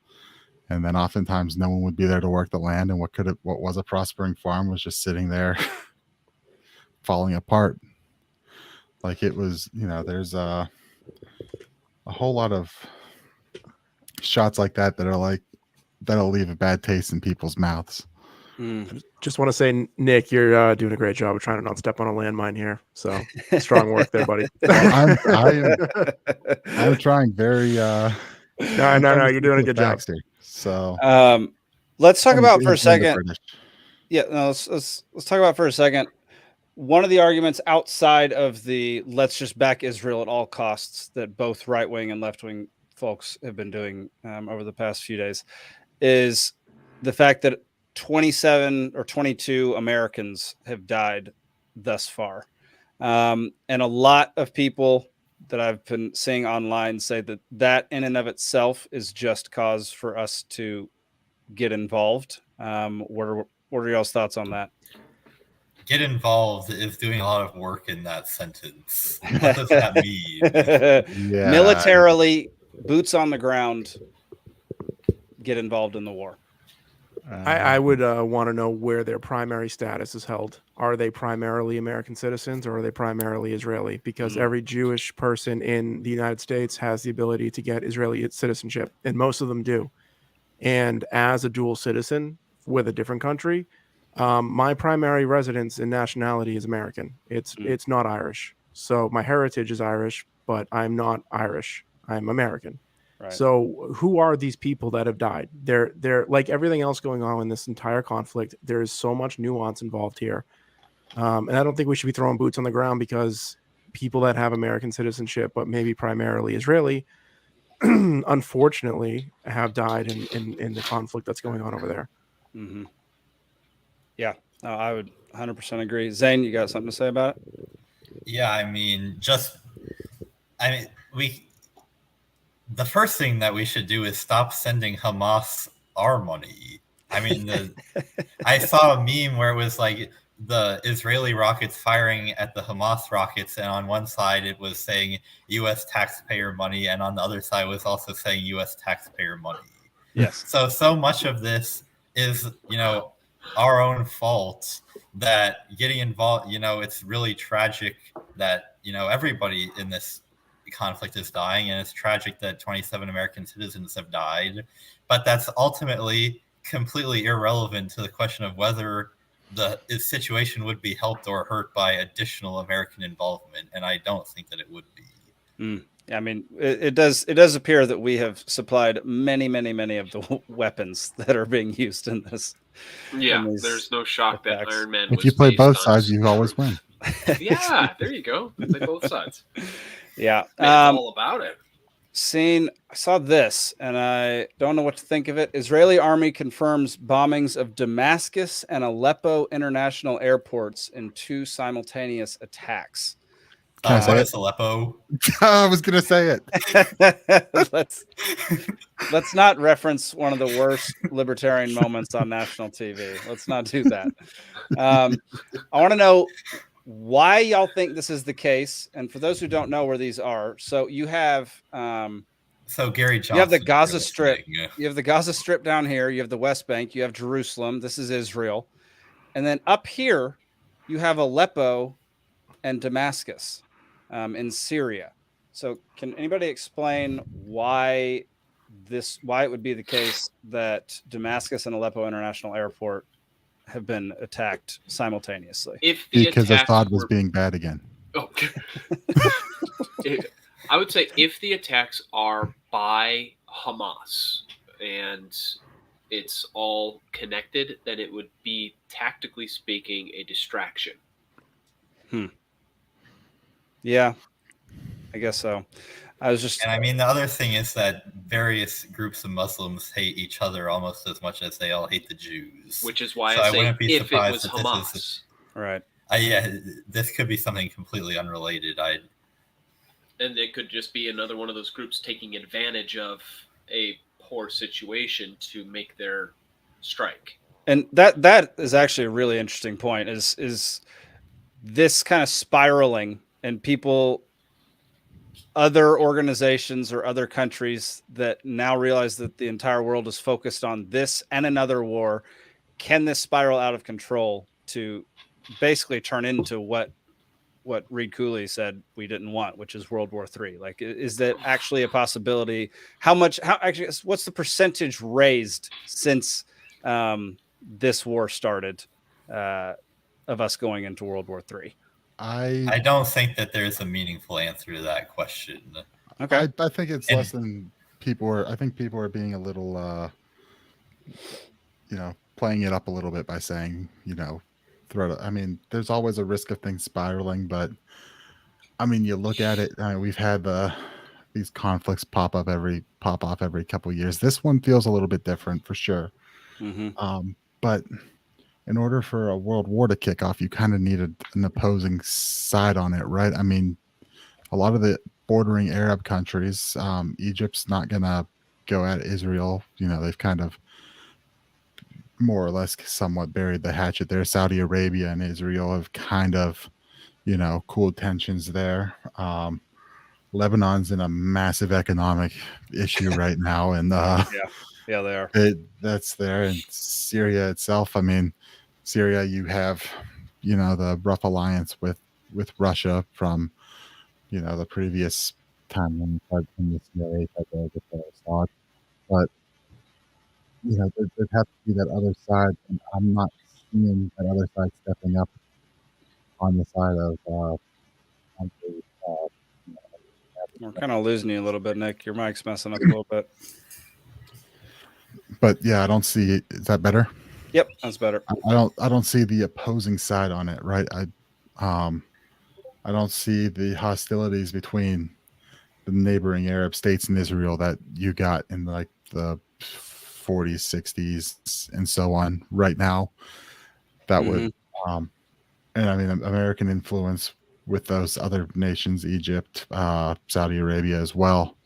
And then oftentimes no one would be there to work the land, and what was a prospering farm was just sitting there falling apart. Like, it was, there's a whole lot of shots like that are like, that'll leave a bad taste in people's mouths. Just want to say, Nick, you're doing a great job of trying to not step on a landmine here. So strong work there, buddy. I'm trying very. No, you're doing a good job. Here. So let's talk about for a second. Yeah, no, let's talk about for a second. One of the arguments outside of the let's just back Israel at all costs that both right wing and left wing folks have been doing over the past few days is the fact that 27 or 22 Americans have died thus far. And a lot of people that I've been seeing online say that in and of itself is just cause for us to get involved. What are y'all's thoughts on that? Get involved is doing a lot of work in that sentence. What does that mean? Yeah. Militarily, boots on the ground, get involved in the war. I would want to know where their primary status is held. Are they primarily American citizens or are they primarily Israeli? Because every Jewish person in the United States has the ability to get Israeli citizenship, and most of them do. And as a dual citizen with a different country, my primary residence and nationality is American. It's not Irish. So my heritage is Irish, but I'm not Irish. I'm American. Right. So who are these people that have died? They're like everything else going on in this entire conflict. There is so much nuance involved here. And I don't think we should be throwing boots on the ground because people that have American citizenship, but maybe primarily Israeli, unfortunately have died in the conflict that's going on over there. Mm-hmm. Yeah, no, I would 100% agree. Zane, you got something to say about it? Yeah, the first thing that we should do is stop sending Hamas our money. I mean, I saw a meme where it was like the Israeli rockets firing at the Hamas rockets, and on one side it was saying U.S. taxpayer money, and on the other side was also saying U.S. taxpayer money. Yes. So much of this is, our own fault that getting involved, it's really tragic that, everybody in this conflict is dying, and it's tragic that 27 American citizens have died, but that's ultimately completely irrelevant to the question of whether the situation would be helped or hurt by additional American involvement, and I don't think that it would be. I mean, it does appear that we have supplied many of the weapons that are being used in this. Yeah, there's no shock that Iron Man. If you play both sides, you always win. Yeah, there you go. Play both sides. Yeah, all about it. I saw this, and I don't know what to think of it. Israeli army confirms bombings of Damascus and Aleppo international airports in 2 simultaneous attacks. What is Aleppo? I was going to say it. Let's not reference one of the worst libertarian moments on national TV. Let's not do that. I want to know why y'all think this is the case, and for those who don't know where these are, so you have Gary Johnson, you have the Gaza Strip, you have the Gaza Strip down here, you have the West Bank, you have Jerusalem, this is Israel, and then up here you have Aleppo and Damascus in Syria. So can anybody explain why it would be the case that Damascus and Aleppo International Airport have been attacked simultaneously? Because Assad was being bad again. Oh. I would say if the attacks are by Hamas and it's all connected, then it would be, tactically speaking, a distraction. Yeah, I guess so. And the other thing is that various groups of Muslims hate each other almost as much as they all hate the Jews. Which is why I say if it was Hamas. Right. This could be something completely unrelated. And it could just be another one of those groups taking advantage of a poor situation to make their strike. And that is actually a really interesting point, is this kind of spiraling and people, other organizations or other countries that now realize that the entire world is focused on this and another war. Can this spiral out of control to basically turn into what Reed Cooley said we didn't want, which is World War III? Like, is that actually a possibility? What's the percentage raised since this war started of us going into World War III? I don't think that there's a meaningful answer to that question. Okay. I think it's less than people are. I think people are being a little, playing it up a little bit by saying, I mean, there's always a risk of things spiraling, but I mean, you look at it. We've had these conflicts pop off every couple of years. This one feels a little bit different for sure. Mm-hmm. But in order for a world war to kick off, you kind of need an opposing side on it, right? I mean, a lot of the bordering Arab countries, Egypt's not going to go at Israel. They've kind of more or less somewhat buried the hatchet there. Saudi Arabia and Israel have kind of, cooled tensions there. Lebanon's in a massive economic issue right now. And Yeah, they are. That's there. And Syria itself, I mean, Syria, you have, the rough alliance with Russia from, the previous time when the CIA had the Assad. But, there'd have to be that other side, and I'm not seeing that other side stepping up on the side of on the, you know, We're kind of losing you a little bit, Nick. Your mic's messing up a little bit. but yeah, I don't see. Is that better? Yep, that's better. I don't see the opposing side on it, right? I don't see the hostilities between the neighboring Arab states and Israel that you got in like the 40s, 60s, and so on right now. That would, and I mean, American influence with those other nations, Egypt, Saudi Arabia as well.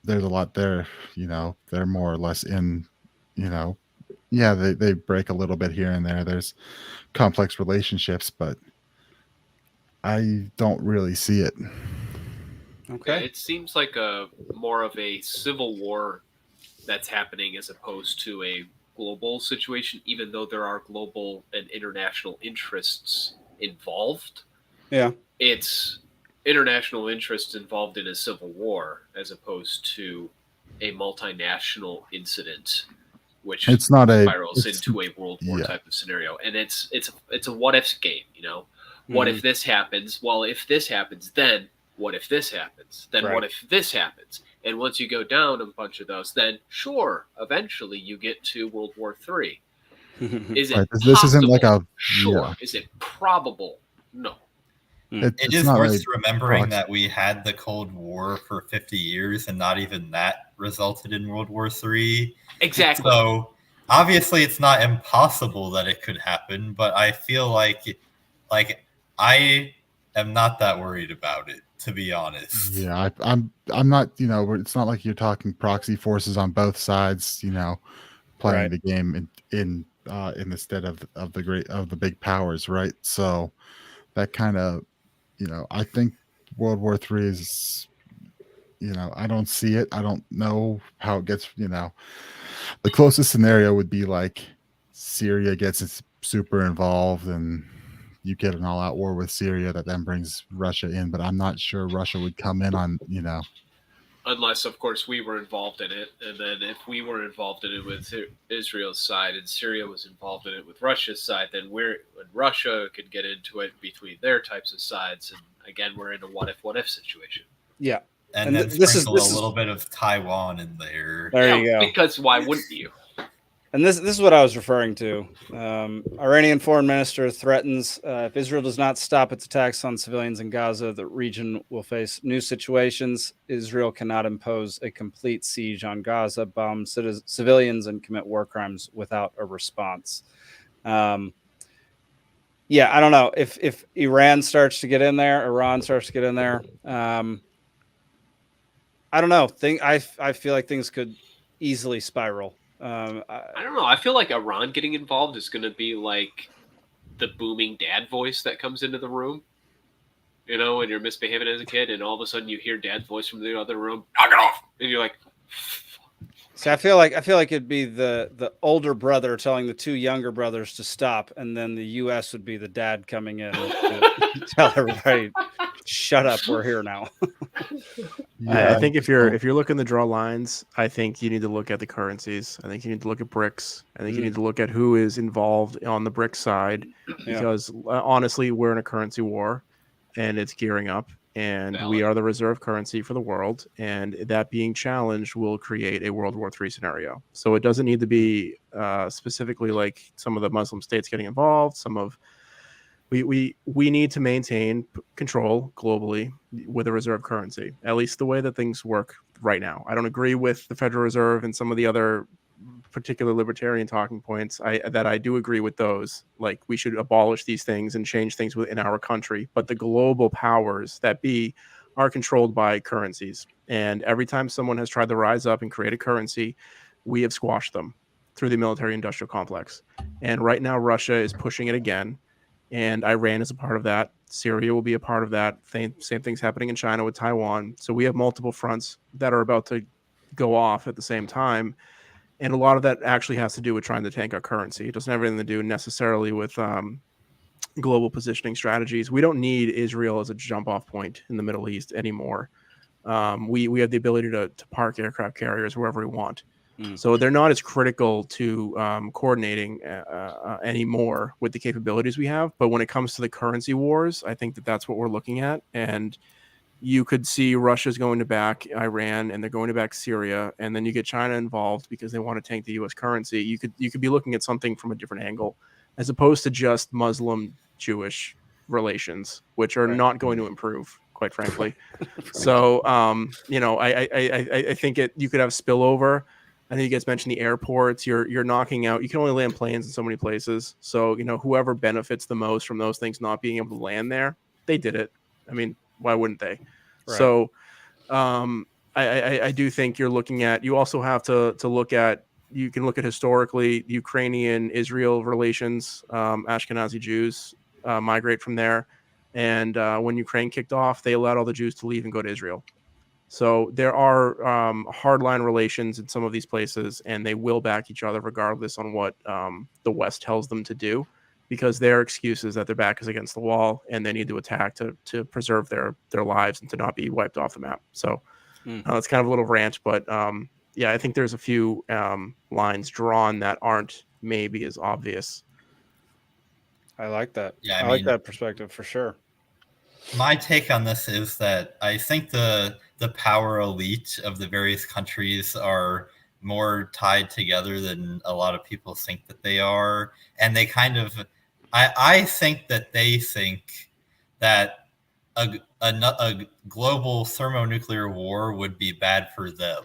There's a lot there, they're more or less in, yeah, they break a little bit here and there. There's complex relationships, but I don't really see it. Yeah, it seems like a more of a civil war that's happening as opposed to a global situation, even though there are global and international interests involved. Yeah. It's international interests involved in a civil war as opposed to a multinational incident, which It's not spirals into a world war type of scenario. And it's a what if game, What if this happens? Well, if this happens, then what if this happens? Then what if this happens? And once you go down a bunch of those, then sure, eventually you get to World War III. Is it possible? This isn't like a sure. Yeah. Is it probable? No. It is worth remembering that we had the Cold War for 50 years and not even that resulted in World War III. Exactly. So obviously it's not impossible that it could happen, but I feel like I am not that worried about it, to be honest. Yeah, I'm not, it's not like you're talking proxy forces on both sides, playing the game in instead of the big powers, right? So that kind of, I think World War III is, I don't see it. I don't know how it gets, the closest scenario would be like Syria gets super involved and you get an all-out war with Syria that then brings Russia in, but I'm not sure Russia would come in on, Unless, of course, we were involved in it. And then if we were involved in it with Israel's side and Syria was involved in it with Russia's side, then Russia could get into it between their types of sides. And again, we're in a what if situation. Yeah. And then sprinkle a little bit of Taiwan in there. There you go. Because why wouldn't you? And this is what I was referring to. Iranian foreign minister threatens if Israel does not stop its attacks on civilians in Gaza, the region will face new situations. Israel cannot impose a complete siege on Gaza, bomb civilians, and commit war crimes without a response. Yeah, I don't know if Iran starts to get in there, Iran starts to get in there. I don't know. I feel like things could easily spiral. I don't know. I feel like Iran getting involved is going to be like the booming dad voice that comes into the room. When you're misbehaving as a kid, and all of a sudden you hear dad's voice from the other room, knock it off, and you're like. See, I feel like it'd be the older brother telling the two younger brothers to stop, and then the U.S. would be the dad coming in to tell everybody, "Shut up, we're here now." I think if you're looking to draw lines, I think you need to look at the currencies. I think you need to look at BRICS. I think you need to look at who is involved on the BRICS side, because honestly, we're in a currency war, and it's gearing up. And we are the reserve currency for the world, and that being challenged will create a World War III scenario. So it doesn't need to be specifically like some of the Muslim states getting involved. We need to maintain control globally with a reserve currency, at least the way that things work right now. I don't agree with the Federal Reserve and some of the other particular libertarian talking points. I do agree with those. Like, we should abolish these things and change things within our country. But the global powers that be are controlled by currencies. And every time someone has tried to rise up and create a currency, we have squashed them through the military-industrial complex. And right now, Russia is pushing it again. And Iran is a part of that. Syria will be a part of that. Same thing's happening in China with Taiwan. So we have multiple fronts that are about to go off at the same time. And a lot of that actually has to do with trying to tank our currency. It doesn't have anything to do necessarily with global positioning strategies. We don't need Israel as a jump off point in the Middle East anymore. We have the ability to park aircraft carriers wherever we want. So they're not as critical to coordinating anymore with the capabilities we have. But when it comes to the currency wars, I think that's what we're looking at. And you could see Russia's going to back Iran and they're going to back Syria. And then you get China involved because they want to tank the U.S. currency. You could be looking at something from a different angle as opposed to just Muslim-Jewish relations, which are not going to improve, quite frankly. So, I think you could have spillover. I think you guys mentioned the airports. You're knocking out. You can only land planes in so many places. So whoever benefits the most from those things not being able to land there, they did it. I mean, why wouldn't they? Right. So, I do think you're looking at. You also have to look at. You can look at historically Ukrainian-Israel relations. Ashkenazi Jews migrate from there, and when Ukraine kicked off, they allowed all the Jews to leave and go to Israel. So there are hardline relations in some of these places, and they will back each other regardless on what the West tells them to do, because their excuse is that their back is against the wall and they need to attack to preserve their lives and to not be wiped off the map. So it's kind of a little rant, but yeah, I think there's a few lines drawn that aren't maybe as obvious. I like that. Yeah, I like that perspective for sure. My take on this is that I think the power elite of the various countries are more tied together than a lot of people think that they are. And they kind of, I think that they think that a global thermonuclear war would be bad for them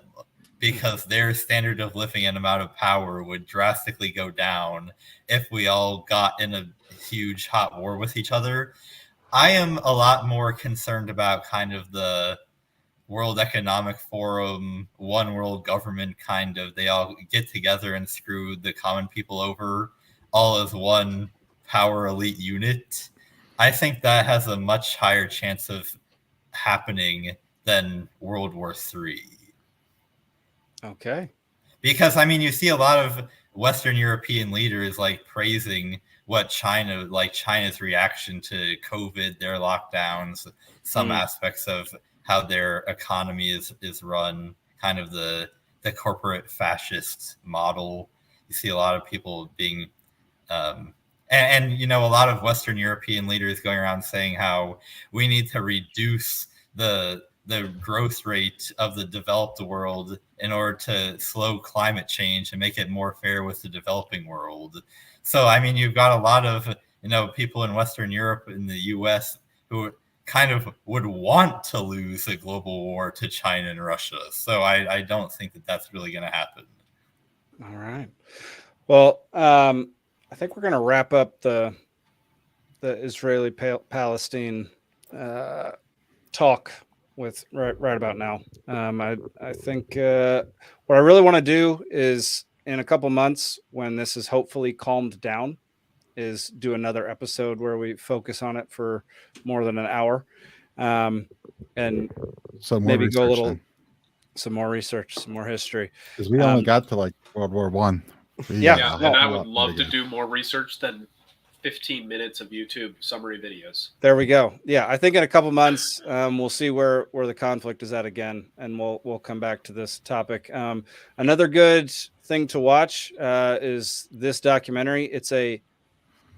because their standard of living and amount of power would drastically go down if we all got in a huge hot war with each other. I am a lot more concerned about kind of the World Economic Forum, one world government kind of, they all get together and screw the common people over all as one power elite unit. I think that has a much higher chance of happening than World War III. Okay. Because, I mean, you see a lot of Western European leaders like praising what China's reaction to COVID, their lockdowns, some aspects of how their economy is run, kind of the corporate fascist model. You see a lot of people being, and a lot of Western European leaders going around saying how we need to reduce the growth rate of the developed world in order to slow climate change and make it more fair with the developing world. So, I mean, you've got a lot of, people in Western Europe and the U.S. who kind of would want to lose a global war to China and Russia. So I don't think that that's really going to happen. All right. Well, I think we're going to wrap up the Israeli-Palestine talk with right about now. I think what I really want to do is in a couple months, when this is hopefully calmed down, is do another episode where we focus on it for more than an hour, and so maybe go a little, some more research, some more history. Because we only got to like World War One. Yeah, and I would love to do more research than 15 minutes of YouTube summary videos. There we go. Yeah, I think in a couple months we'll see where the conflict is at again, and we'll come back to this topic. Another good thing to watch is this documentary. It's a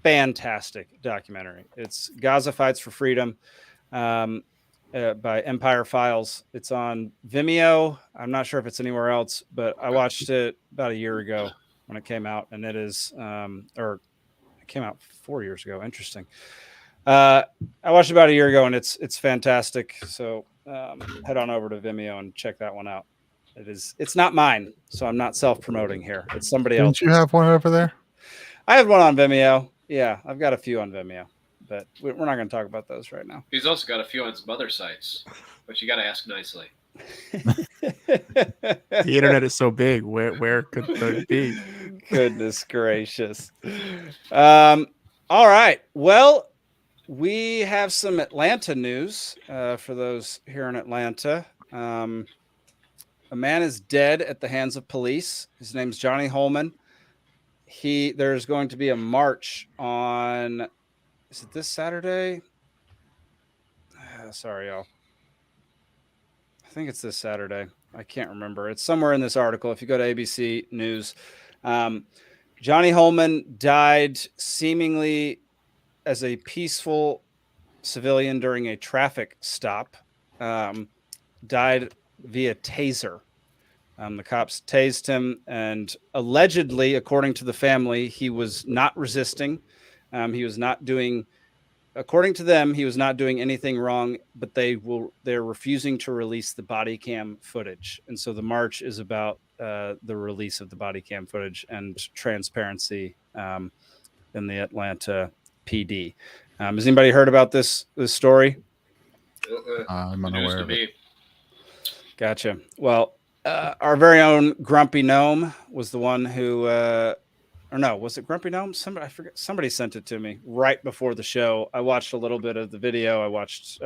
fantastic documentary. It's Gaza Fights for Freedom by Empire Files. It's on Vimeo. I'm not sure if it's anywhere else, but I watched it about a year ago when it came out, and it is came out 4 years ago. Interesting. I watched it about a year ago, and it's fantastic. So head on over to Vimeo and check that one out. It's not mine, so I'm not self-promoting here. It's somebody else. Don't you have one over there? I have one on Vimeo. Yeah, I've got a few on Vimeo, but we're not going to talk about those right now. He's also got a few on some other sites, but you got to ask nicely. The internet is so big. Where could it be? Goodness gracious. All right. Well, we have some Atlanta news for those here in Atlanta. A man is dead at the hands of police. His name's Johnny Holman. There's going to be a march on, is it this Saturday? Sorry, y'all. I think it's this Saturday. I can't remember. It's somewhere in this article. If you go to ABC News, Johnny Holman died seemingly as a peaceful civilian during a traffic stop. Died via taser. The cops tased him, and allegedly, according to the family, he was not resisting. He was not doing, according to them, he was not doing anything wrong, but they're refusing to release the body cam footage. And so the march is about the release of the body cam footage and transparency in the Atlanta PD. Has anybody heard about this story? I'm News unaware to of it. me. Gotcha. Well, our very own Grumpy Gnome was the one who, or no, was it Grumpy Gnome? I forget. Somebody sent it to me right before the show. I watched a little bit of the video. I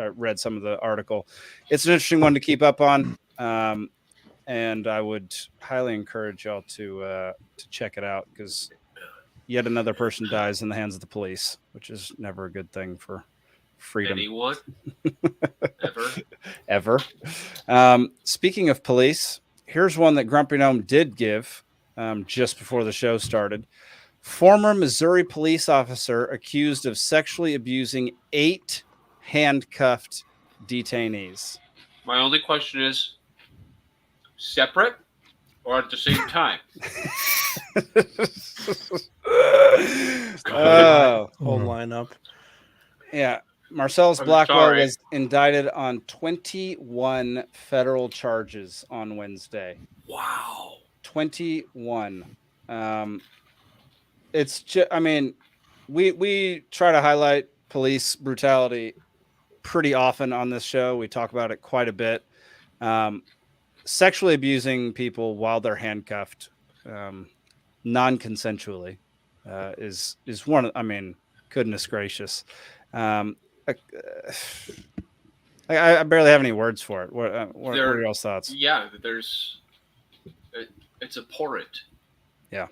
read some of the article. It's an interesting one to keep up on, and I would highly encourage y'all to check it out, because yet another person dies in the hands of the police, which is never a good thing for freedom. Anyone? Ever. Speaking of police, here's one that Grumpy Gnome did give just before the show started. Former Missouri police officer accused of sexually abusing 8 handcuffed detainees. My only question is, separate or at the same time? Whole lineup. Yeah. Marcellus I'm Blackwell sorry. was indicted on 21 federal charges on Wednesday. Wow. 21. It's just, I mean, we try to highlight police brutality pretty often on this show. We talk about it quite a bit. Sexually abusing people while they're handcuffed, non-consensually, is one of, I mean, goodness gracious. I barely have any words for it. What are y'all's thoughts? Yeah, it's abhorrent. Yeah,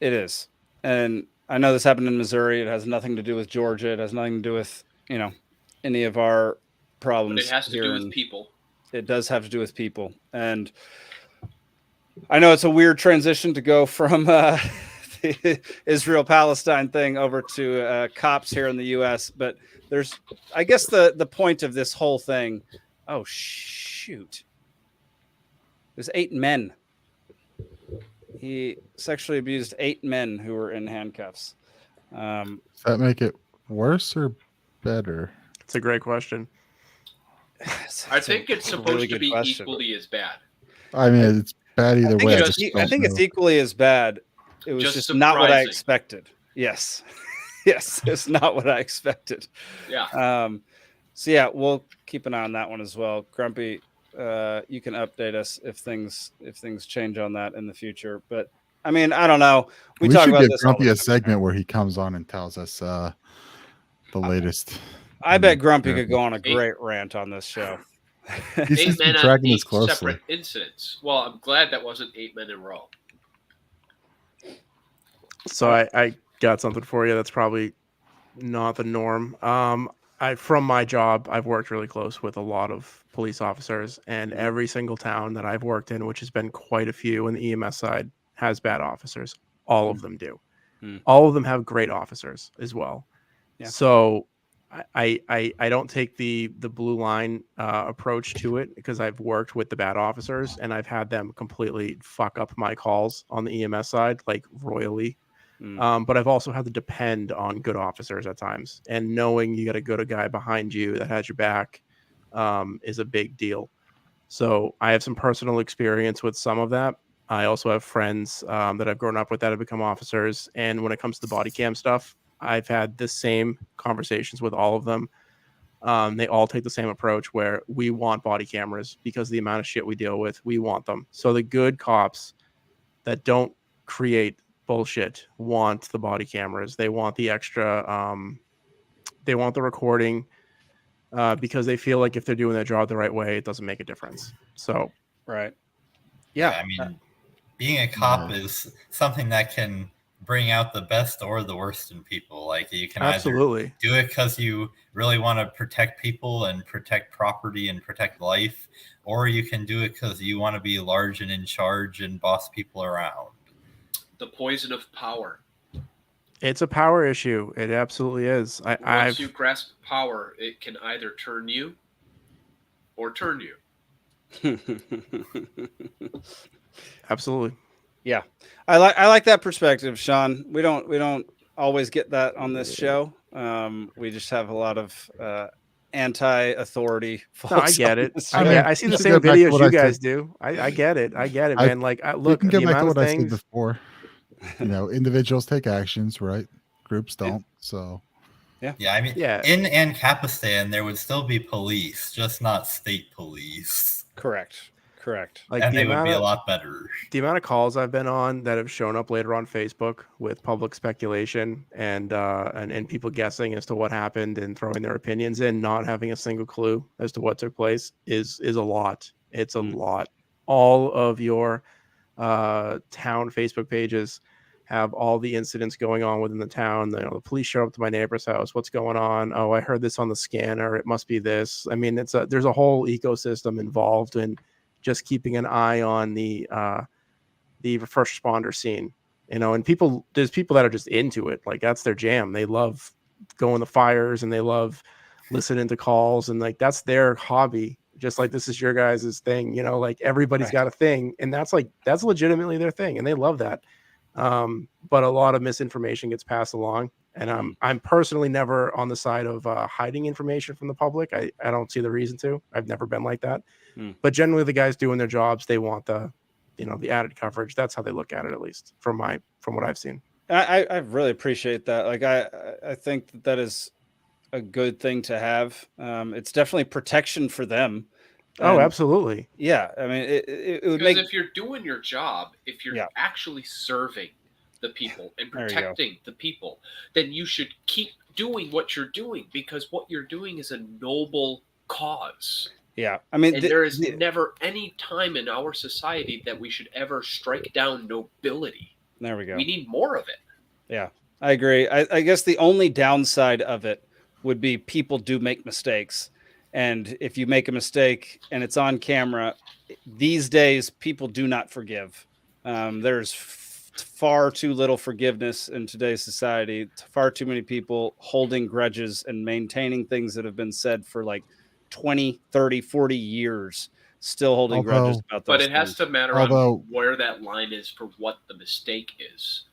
it is. And I know this happened in Missouri. It has nothing to do with Georgia. It has nothing to do with, any of our problems. But it has to do with people. It does have to do with people. And I know it's a weird transition to go from the Israel-Palestine thing over to cops here in the U.S., but there's, I guess, the point of this whole thing. Oh, shoot. There's 8 men. He sexually abused 8 men who were in handcuffs. Does that make it worse or better? It's a great question. I think it's supposed really to good be question. equally as bad. I mean, it's bad either way. I think it's equally as bad. It was just not what I surprising. expected. Yes. Yes, it's not what I expected. Yeah. So yeah, we'll keep an eye on that one as well. Grumpy, you can update us if things change on that in the future. But I mean, I don't know. We talk should about give this all Grumpy the a time. segment where he comes on and tells us the latest. I bet Grumpy could go on a great rant on this show. He seems 8 to be men on tracking 8 this closely. separate incidents. Well, I'm glad that wasn't 8 men in a row. So I got something for you that's probably not the norm. From my job, I've worked really close with a lot of police officers, and every single town that I've worked in, which has been quite a few in the EMS side, has bad officers. All of them do. All of them have great officers as well. Yeah. So I don't take the blue line approach to it, because I've worked with the bad officers and I've had them completely fuck up my calls on the EMS side, like royally. But I've also had to depend on good officers at times, and knowing you got a good guy behind you that has your back is a big deal. So I have some personal experience with some of that. I also have friends that I've grown up with that have become officers. And when it comes to body cam stuff, I've had the same conversations with all of them. They all take the same approach, where we want body cameras because of the amount of shit we deal with. We want them. So the good cops that don't create bullshit want the body cameras. They want the extra, they want the recording because they feel like if they're doing their job the right way, it doesn't make a difference. So Right. Yeah, Yeah. I mean, being a cop is something that can bring out the best or the worst in people. Like you can Absolutely. either do it because you really want to protect people and protect property and protect life, or you can do it because you want to be large and in charge and boss people around. The poison of power. It's a power issue. It absolutely is. Once you grasp power, it can either turn you or turn you. Absolutely. Yeah, I like that perspective, Sean. We don't always get that on this show. We just have a lot of anti-authority folks. No, I get on it. this I show. get. I see the same videos you guys do. I get it. I get it, man. Like, look, we can the go back to amount what of I said things. before. Individuals take actions, right? Groups don't. So Yeah, I mean, in Ancapistan, there would still be police, just not state police. Correct. Like, and they would be a lot better. The amount of calls I've been on that have shown up later on Facebook with public speculation and people guessing as to what happened and throwing their opinions in, not having a single clue as to what took place is a lot. It's a lot. All of your town Facebook pages have all the incidents going on within the town. The police show up to my neighbor's house. What's going on? Oh, I heard this on the scanner. It must be this. I mean, there's a whole ecosystem involved in just keeping an eye on the first responder scene, and there's people that are just into it. Like, that's their jam. They love going to fires and they love listening to calls, and like, that's their hobby. Just like this is your guys' thing, like everybody's got a thing, and that's legitimately their thing, and they love that. But a lot of misinformation gets passed along, and I'm personally never on the side of hiding information from the public. I don't see the reason to. I've never been like that. But generally, the guys doing their jobs, they want the added coverage. That's how they look at it, at least from what I've seen. I really appreciate that. Like, I think that is a good thing to have. It's definitely protection for them. Oh, absolutely. Yeah, I mean, it would because if you're doing your job, if you're actually serving the people and protecting the people, then you should keep doing what you're doing, because what you're doing is a noble cause. Yeah, I mean, and there is never any time in our society that we should ever strike down nobility. There we go. We need more of it. Yeah, I agree. I guess the only downside of it would be people do make mistakes. And if you make a mistake and it's on camera, these days, people do not forgive. There's far too little forgiveness in today's society. Far too many people holding grudges and maintaining things that have been said for like 20, 30, 40 years, still holding grudges about those But it has to matter on where that line is for what the mistake is.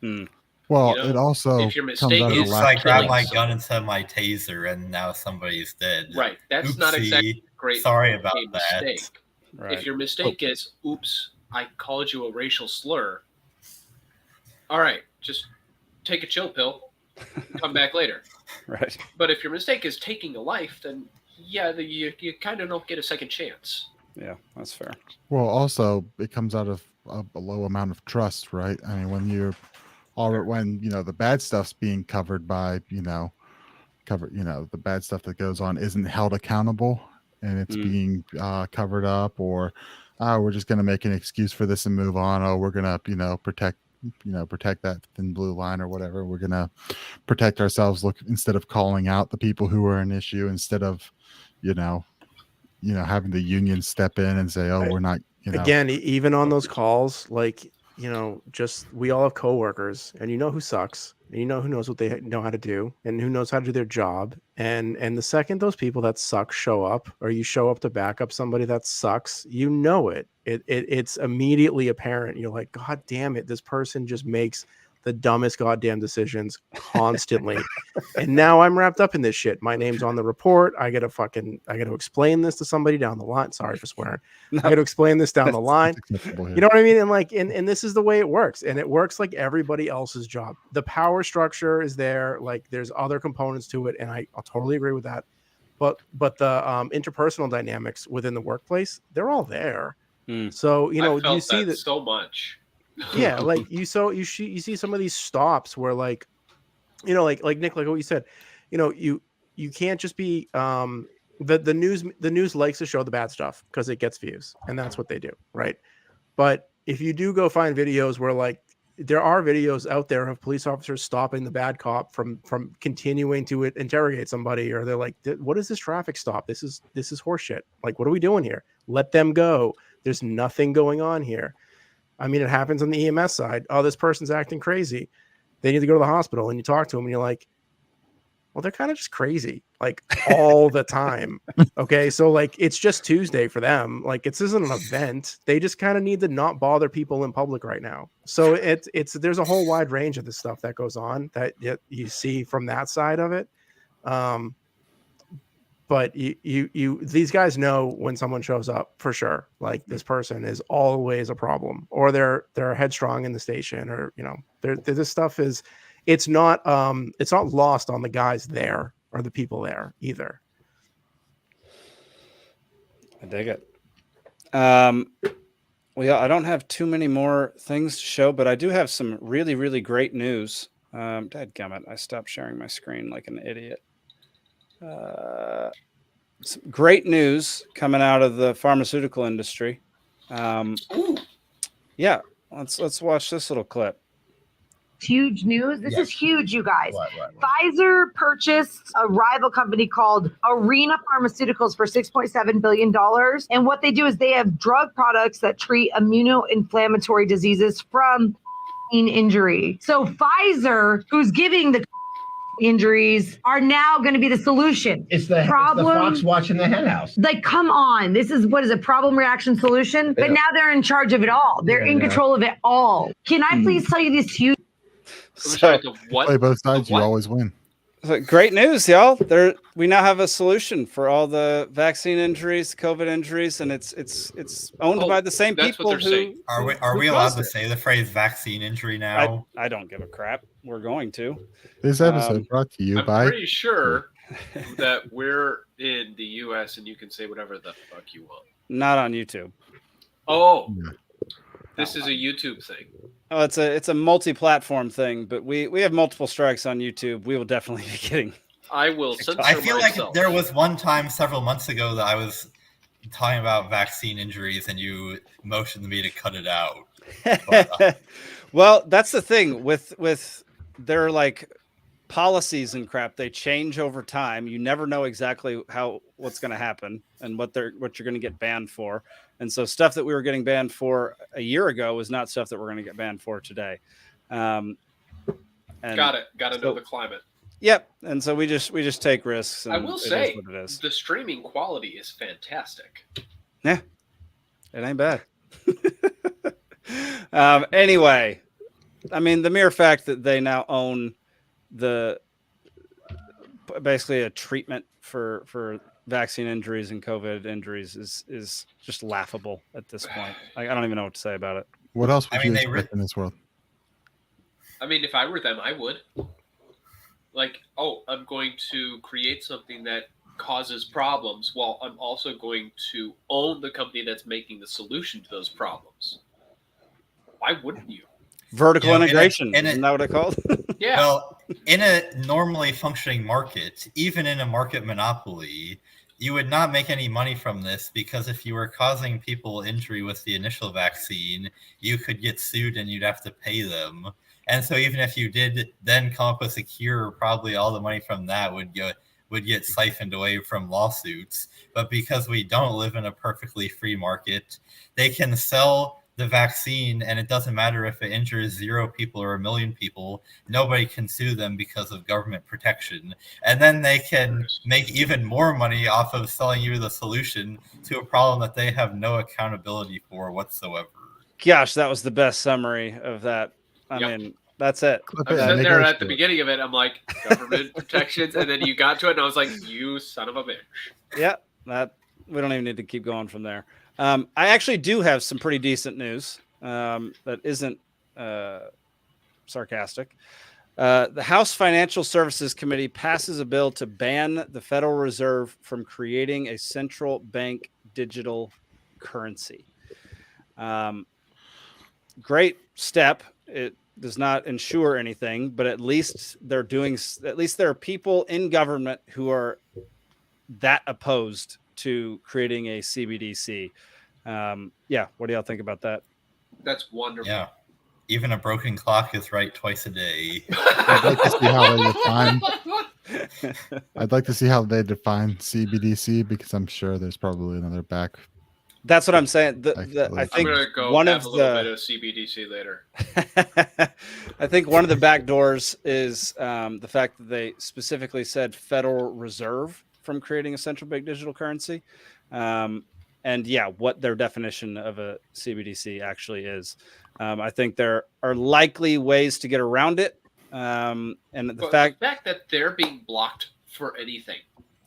Well, it also if your mistake is like grab my gun and set my taser and now somebody's dead. Right. That's not exactly great. Sorry about that. Mistake. Right. If your mistake is, oops, I called you a racial slur. All right, just take a chill pill, come back later. Right. But if your mistake is taking a life, then you kind of don't get a second chance. Yeah, that's fair. Well, also it comes out of a low amount of trust, right? I mean, when the bad stuff's being covered by the bad stuff that goes on isn't held accountable, and it's being covered up, or we're just going to make an excuse for this and move on. Oh, we're going to protect that thin blue line or whatever. We're going to protect ourselves. Instead of calling out the people who are an issue, instead of having the union step in and say, oh, we're not, again, even on those calls, like, just, we all have coworkers, and who sucks, and who knows what they know how to do, and who knows how to do their job. And the second those people that suck show up, or you show up to back up somebody that sucks, it's immediately apparent. You're like, God damn it, this person just makes the dumbest goddamn decisions constantly. And now I'm wrapped up in this shit. My name's on the report. I got to explain this to somebody down the line. Sorry for swearing. I got to explain this down the line. You know what I mean? And this is the way it works. And it works like everybody else's job. The power structure is there. Like, there's other components to it. And I'll totally agree with that. But the interpersonal dynamics within the workplace, they're all there. So, I felt you see that so much. Yeah, like you see some of these stops where, like, like Nick, like what you said, you can't just be the news likes to show the bad stuff because it gets views, and that's what they do, right? But if you do go find videos where like there are videos out there of police officers stopping the bad cop from continuing to interrogate somebody, or they're like, what is this traffic stop? This is horseshit. Like, what are we doing here? Let them go. There's nothing going on here. I mean, it happens on the EMS side. Oh, this person's acting crazy. They need to go to the hospital. And you talk to them and you're like, well, they're kind of just crazy, like all the time. Okay. So like, it's just Tuesday for them. Like, this isn't an event. They just kind of need to not bother people in public right now. So there's a whole wide range of this stuff that goes on that you see from that side of it. But these guys know when someone shows up for sure. Like, this person is always a problem, or they're headstrong in the station, or, you know, this stuff is, it's not lost on the guys there or the people there either. I dig it. Well, yeah, I don't have too many more things to show, but I do have some really, really great news. Dadgummit, I stopped sharing my screen like an idiot. Some great news coming out of the pharmaceutical industry. Yeah, let's watch this little clip. Huge news. This is huge, you guys. What? Pfizer purchased a rival company called Arena Pharmaceuticals for $6.7 billion. And what they do is they have drug products that treat immunoinflammatory diseases from injury. So Pfizer, who's giving the injuries, are now going to be the solution. It's the fox watching the hen house. Like, come on. This is, what is it, problem, reaction, solution? But now they're in charge of it all. They're in control of it all. Can I please tell you this huge? So, Play both sides, you always win. so great news, y'all. We now have a solution for all the vaccine injuries, COVID injuries, and it's owned by the same that's people what they're who saying. Are we allowed to say the phrase vaccine injury now? I don't give a crap. We're going to. This episode brought to you I'm by. pretty sure that we're in the U.S. and you can say whatever the fuck you want. Not on YouTube. Oh, this is a YouTube thing. Oh, it's a multi-platform thing, but we have multiple strikes on YouTube. We will definitely be getting. I will censor I feel myself. like there was one time several months ago that I was talking about vaccine injuries and you motioned me to cut it out. But, Well, that's the thing with their like policies and crap. They change over time. You never know exactly what's going to happen and what you're going to get banned for. And so stuff that we were getting banned for a year ago is not stuff that we're going to get banned for today. And Got to know the climate. Yep. And so we just take risks. And I will it say, is what it is. the streaming quality is fantastic. Yeah, it ain't bad. Anyway, I mean, the mere fact that they now own basically a treatment for vaccine injuries and COVID injuries is just laughable at this point. I don't even know what to say about it. What else would I you mean, expect in this world? I mean, if I were them, I would. Like, I'm going to create something that causes problems while I'm also going to own the company that's making the solution to those problems. Why wouldn't you? Vertical integration. Isn't that what it called? Yeah. Well, in a normally functioning market, even in a market monopoly, you would not make any money from this because if you were causing people injury with the initial vaccine, you could get sued and you'd have to pay them. And so even if you did then come up with a cure, probably all the money from that would get siphoned away from lawsuits. But because we don't live in a perfectly free market, they can sell the vaccine and it doesn't matter if it injures 0 people or 1 million people. Nobody can sue them because of government protection. And then they can make even more money off of selling you the solution to a problem that they have no accountability for whatsoever. Gosh, that was the best summary of that. I mean, that's it. I was sitting there at the beginning of it. I'm like, government protections. And then you got to it and I was like, you son of a bitch. Yeah, we don't even need to keep going from there. I actually do have some pretty decent news that isn't sarcastic. The House Financial Services Committee passes a bill to ban the Federal Reserve from creating a central bank digital currency. Great step. It does not ensure anything, but at least there are people in government who are that opposed to creating a CBDC. Yeah, what do y'all think about that? That's wonderful. Yeah. Even a broken clock is right twice a day. I'd like to see how they define. I'd like to see how they define CBDC, because I'm sure there's probably another back. That's what I'm saying. I I'm think gonna go one have of a little the bit of CBDC later. I think one of the back doors is the fact that they specifically said Federal Reserve from creating a central bank digital currency. And yeah, what their definition of a CBDC actually is. I think there are likely ways to get around it. And the fact that they're being blocked for anything,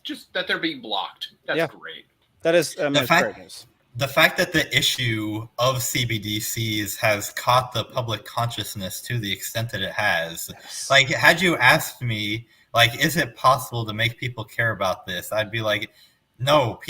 just that they're being blocked, that's great. That is, great news. The fact that the issue of CBDCs has caught the public consciousness to the extent that it has, like, had you asked me, like, is it possible to make people care about this? I'd be like, no,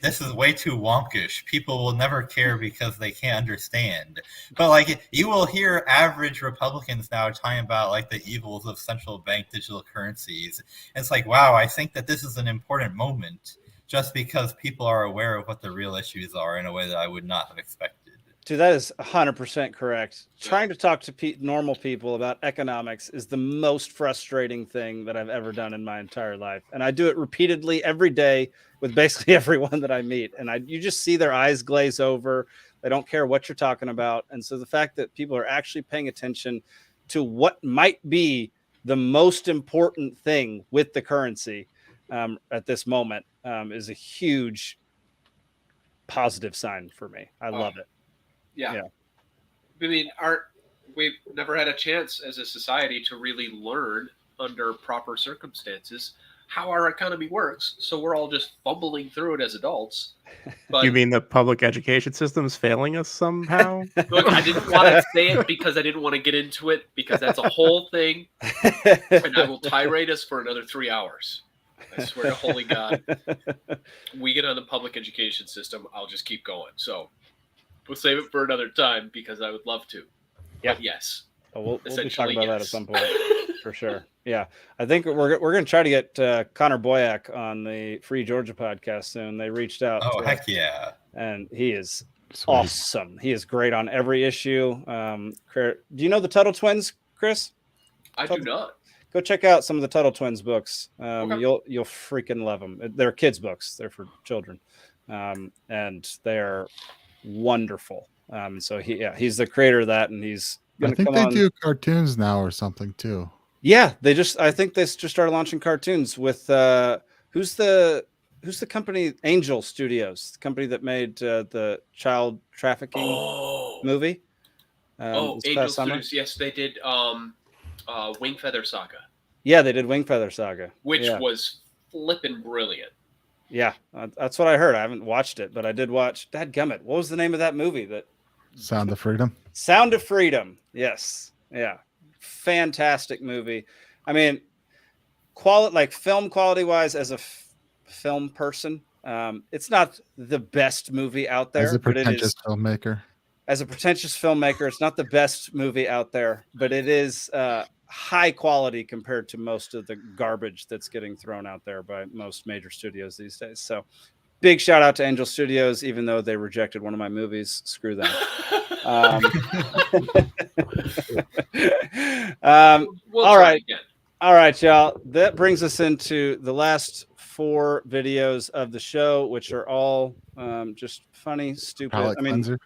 this is way too wonkish. People will never care because they can't understand. But, like, you will hear average Republicans now talking about, like, the evils of central bank digital currencies. It's like, wow, I think that this is an important moment, just because people are aware of what the real issues are in a way that I would not have expected. Dude, that is 100% correct. Trying to talk to normal people about economics is the most frustrating thing that I've ever done in my entire life. And I do it repeatedly every day with basically everyone that I meet. And you just see their eyes glaze over. They don't care what you're talking about. And so the fact that people are actually paying attention to what might be the most important thing with the currency at this moment is a huge positive sign for me. I love it. Yeah. I mean, we've never had a chance as a society to really learn under proper circumstances how our economy works. So we're all just fumbling through it as adults. But You mean the public education system is failing us somehow? look, I didn't want to say it because I didn't want to get into it, because that's a whole thing. And I will tirade us for another 3 hours. I swear to holy God. We get on the public education system, I'll just keep going. So we'll save it for another time because I would love to. Yeah. But yes. We'll be talking Essentially, about that at yes. some point for sure. Yeah. I think we're going to try to get Connor Boyack on the Free Georgia podcast soon. They reached out. Oh, heck yeah. And he is Sweet. awesome. He is great on every issue. Do you know the Tuttle Twins, Chris? I do not. Go check out some of the Tuttle Twins books. Okay. You'll freaking love them. They're kids' books. They're for children. And they're wonderful. So he's the creator of that, and he's I gonna think come they on. do cartoons now or something too. Yeah, I think they just started launching cartoons with who's the company? Angel Studios, the company that made the child trafficking movie. Angel this past summer. Studios. Yes, they did Wing Feather Saga, Yeah, they did Wing Feather Saga, which was flippin' brilliant. Yeah, that's what I heard. I haven't watched it, but I did watch. Dadgummit, what was the name of that movie? Sound of Freedom. Sound of Freedom. Yes. Yeah. Fantastic movie. I mean, film quality wise, as a film person, it's not the best movie out there. As a pretentious filmmaker. As a pretentious filmmaker, it's not the best movie out there, but it is high quality compared to most of the garbage that's getting thrown out there by most major studios these days. So big shout out to Angel Studios, even though they rejected one of my movies. Screw them. All right, y'all. That brings us into the last 4 videos of the show, which are all just funny, stupid. Palate cleanser.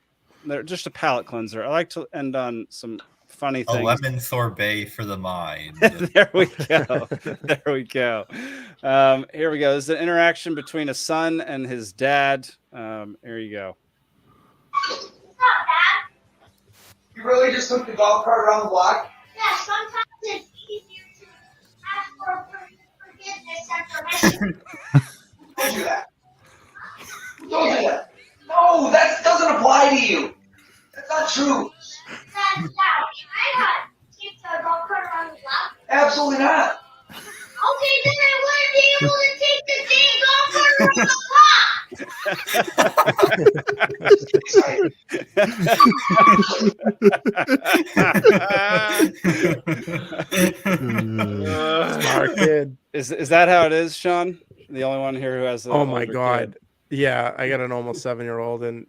They're just a palate cleanser. I like to end on some funny things. A lemon sorbet for the mind. There we go. There we go. Here we go. This is an interaction between a son and his dad. Here you go. You really just took the golf cart around the block? Yeah, sometimes it's easier to ask for forgiveness and permission. Who told you that? Who told you that? No, that doesn't apply to you. That's not true. Dad, can I take the golf cart around the block? Absolutely not. Okay, then I wouldn't be able to take the same golf cart around the Smart kid. Is that how it is, Sean? the only one here who has the Oh my older god. kid. Yeah, I got an almost 7-year-old, and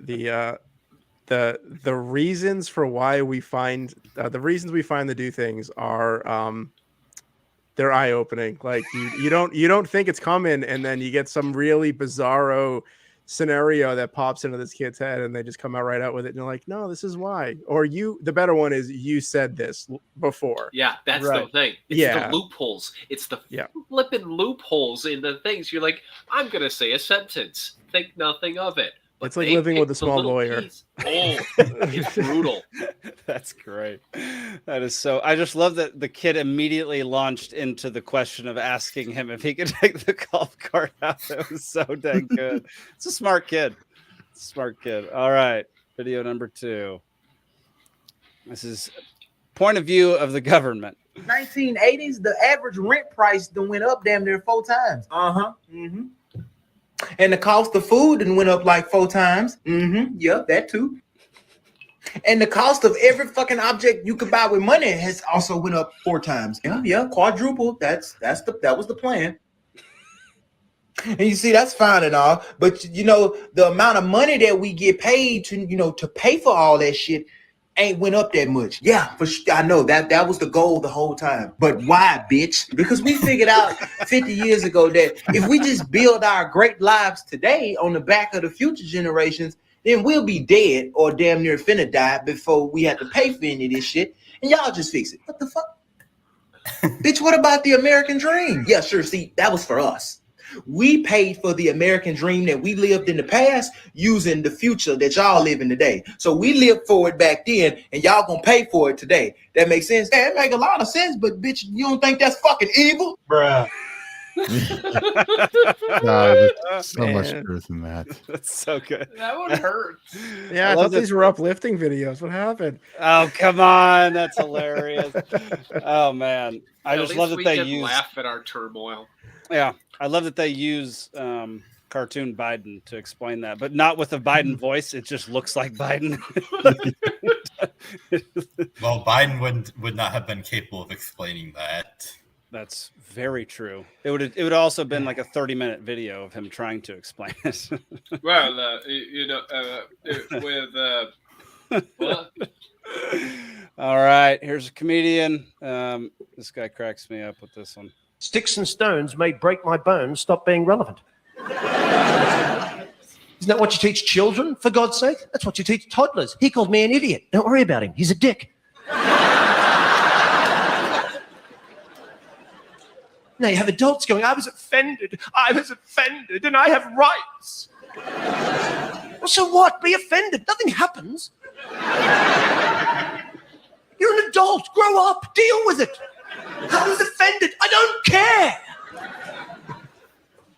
the reasons for why we find the reasons we find to do things are they're eye-opening. Like you don't think it's coming, and then you get some really bizarro scenario that pops into this kid's head, and they just come out right out with it, and you're like, no, this is why. Or the better one is, you said this before. Yeah, that's Right. the thing. It's Yeah. the loopholes. It's the Yeah. flipping loopholes in the things. You're like, I'm gonna say a sentence. Think nothing of it. But It's like they living with pick a the small little lawyer. piece. Oh, it's brutal. That's great. That is so. I just love that the kid immediately launched into the question of asking him if he could take the golf cart out. That was so dang good. It's a smart kid. Smart kid. All right. Video number 2. This is point of view of the government. 1980s, the average rent price done went up damn near 4 times. Mm-hmm. And the cost of food done went up like 4 times. Yep, that too. And the cost of every fucking object you could buy with money has also went up 4 times. Yeah, quadruple. That was the plan. And you see, that's fine and all, but you know, the amount of money that we get paid to pay for all that shit ain't went up that much. Yeah, I know that was the goal the whole time. But why, bitch? Because we figured out 50 years ago that if we just build our great lives today on the back of the future generations, then we'll be dead or damn near finna die before we have to pay for any of this shit. And y'all just fix it. What the fuck? Bitch, what about the American dream? Yeah, sure. See, that was for us. We paid for the American dream that we lived in the past using the future that y'all live in today. So we lived for it back then, and y'all gonna pay for it today. That makes sense? Yeah, it make a lot of sense, but bitch, you don't think that's fucking evil? Bruh. No, there's so much Man. truth in that. That's so good. That one hurts. Yeah, I love thought that- these were uplifting videos. What happened? Oh, come on. That's hilarious. Oh, man. I At just least love that we they can use. laugh at our turmoil. Yeah. I love that they use cartoon Biden to explain that, but not with a Biden voice. It just looks like Biden. Well, Biden would not have been capable of explaining that. That's very true. It would also been like a 30-minute video of him trying to explain it. Well, what? All right, here's a comedian. This guy cracks me up with this one. Sticks and stones may break my bones, stop being relevant. Isn't that what you teach children, for God's sake? That's what you teach toddlers. He called me an idiot. Don't worry about him. He's a dick. Now you have adults going, I was offended, and I have rights. Well, so what? Be offended. Nothing happens. You're an adult. Grow up. Deal with it. I was offended. I don't care.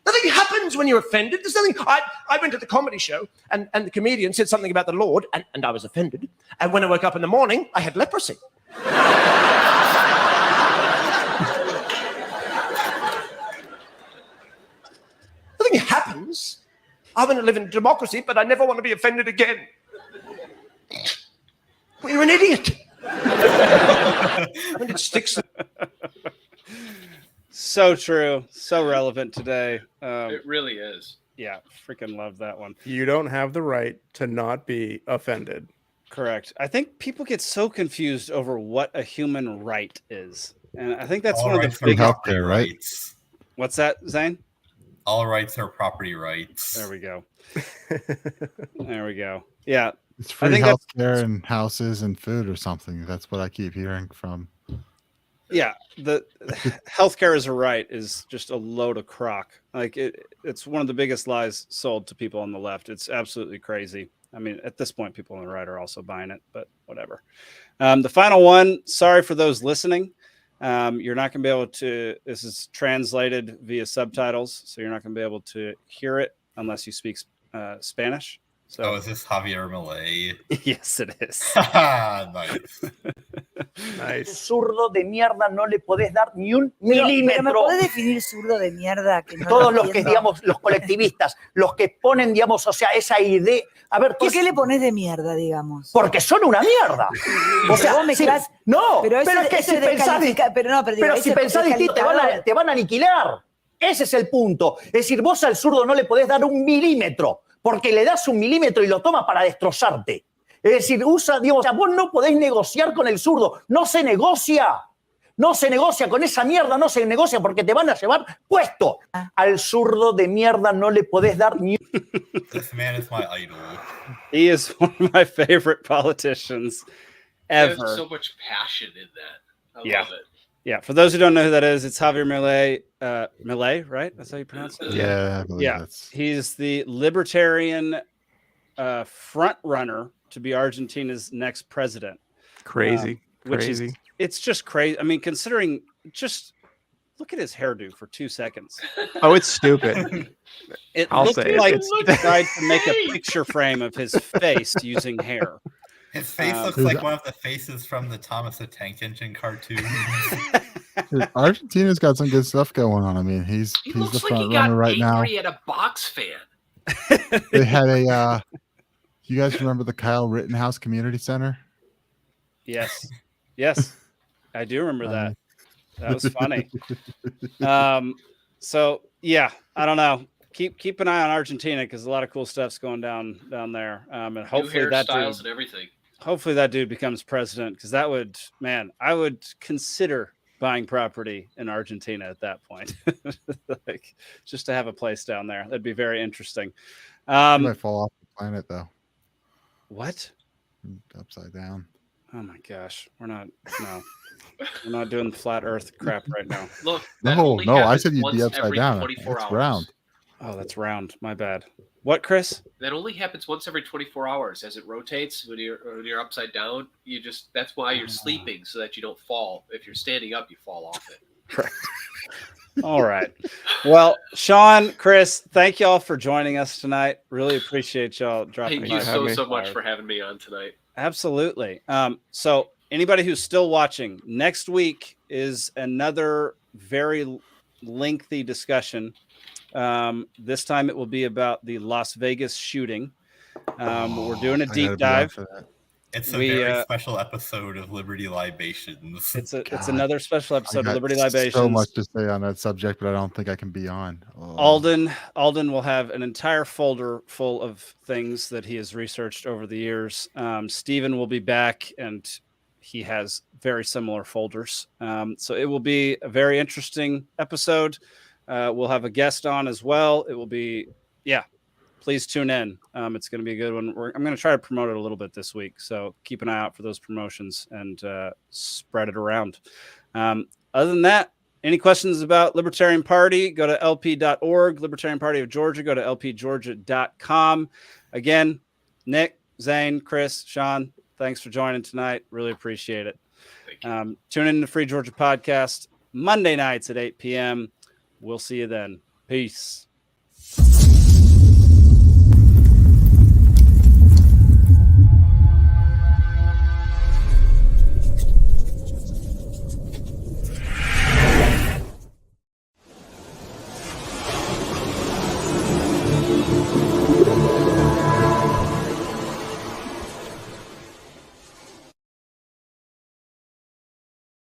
Nothing happens when you're offended. There's nothing. I went to the comedy show, and the comedian said something about the Lord, and I was offended. And when I woke up in the morning, I had leprosy. Nothing happens. I want to live in democracy, but I never want to be offended again. Well, you're an idiot. I mean, it sticks. So true, so relevant today. It really is. Yeah, freaking love that one. You don't have the right to not be offended. Correct. I think people get so confused over what a human right is, and I think that's All one of rights the are biggest. property rights. What's that, Zane? All rights are property rights. There we go. There we go. Yeah, It's I free think health care and houses and food or something. That's what I keep hearing from. yeah. The healthcare is a right is just a load of crock. Like it's one of the biggest lies sold to people on the left. It's absolutely crazy. I mean, at this point, people on the right are also buying it, but whatever. The final one. Sorry for those listening. You're not going to be able to. This is translated via subtitles, so you're not going to be able to hear it unless you speak Spanish. So, Oh, is this Javier Milei? yes, it is. Nice. Nice. Zurdo de mierda no le podés dar ni un Pero ¿me milímetro. podés definir zurdo de mierda? Que no Todos lo los que, entiendo? digamos, los colectivistas, los que ponen, digamos, o sea, esa idea. A ver, ¿Por qué le pones de mierda, digamos? porque son una mierda. O sea, vos mezclás- no, pero pero, eso- es que eso si es pensás, pero no, pero digo, pero eso si es pensás distinto, te van a descalificador. aniquilar. Ese es el punto. Es decir, vos al zurdo no le podés dar 1 milímetro, porque le das 1 milímetro y lo toma para destrozarte. Es decir, vos no podés negociar con el zurdo. No se negocia. No se negocia con esa mierda, no se negocia porque te van a llevar puesto. Al zurdo de mierda no le podés dar ni... This man is my idol. He is one of my favorite politicians ever. There's so much passion in that. I love it. Yeah, for those who don't know who that is, it's Javier Milei. Milei, right? That's how you pronounce it? Yeah, I believe that's... He's the Libertarian front runner to be Argentina's next president. Crazy. Which is, it's just crazy. I mean, considering, just look at his hairdo for 2 seconds. Oh, it's stupid. It I'll looks say like it. he tried to make a picture frame of his face using hair. His face looks like one of the faces from the Thomas the Tank Engine cartoon. Argentina's got some good stuff going on. I mean, he's He the looks like front he got runner right now. angry at a box fan. They had a. You guys remember the Kyle Rittenhouse Community Center? Yes. Yes. I do remember that. That was funny. So yeah, I don't know. Keep an eye on Argentina because a lot of cool stuff's going down there. And hopefully New hairstyles and everything. Hopefully that dude becomes president because that would, man, I would consider buying property in Argentina at that point. Like just to have a place down there. That'd be very interesting. You might fall off the planet though. What? Upside down. Oh my gosh. We're not doing the flat earth crap right now. Look, No, I said you'd be upside down. It's round. Oh, that's round. My bad. What, Chris? That only happens once every 24 hours as it rotates. When you're upside down, that's why you're sleeping so that you don't fall. If you're standing up, you fall off it. Right. All right. Well, Sean, Chris, thank y'all for joining us tonight. Really appreciate y'all dropping Thank you so much for having me on tonight. Absolutely. So anybody who's still watching, next week is another very lengthy discussion. This time it will be about the Las Vegas shooting. We're doing a deep dive. It's a very special episode of Liberty Libations. It's another special episode of Liberty Libations. So much to say on that subject, but I don't think I can be on. Oh. Alden will have an entire folder full of things that he has researched over the years. Stephen will be back, and he has very similar folders. So it will be a very interesting episode. We'll have a guest on as well. It will be, please tune in. It's going to be a good one. I'm going to try to promote it a little bit this week. So keep an eye out for those promotions and spread it around. Other than that, any questions about Libertarian Party, go to lp.org. Libertarian Party of Georgia, go to lpgeorgia.com. Again, Nick, Zane, Chris, Sean, thanks for joining tonight. Really appreciate it. Tune in to Free Georgia Podcast Monday nights at 8 p.m. We'll see you then. Peace.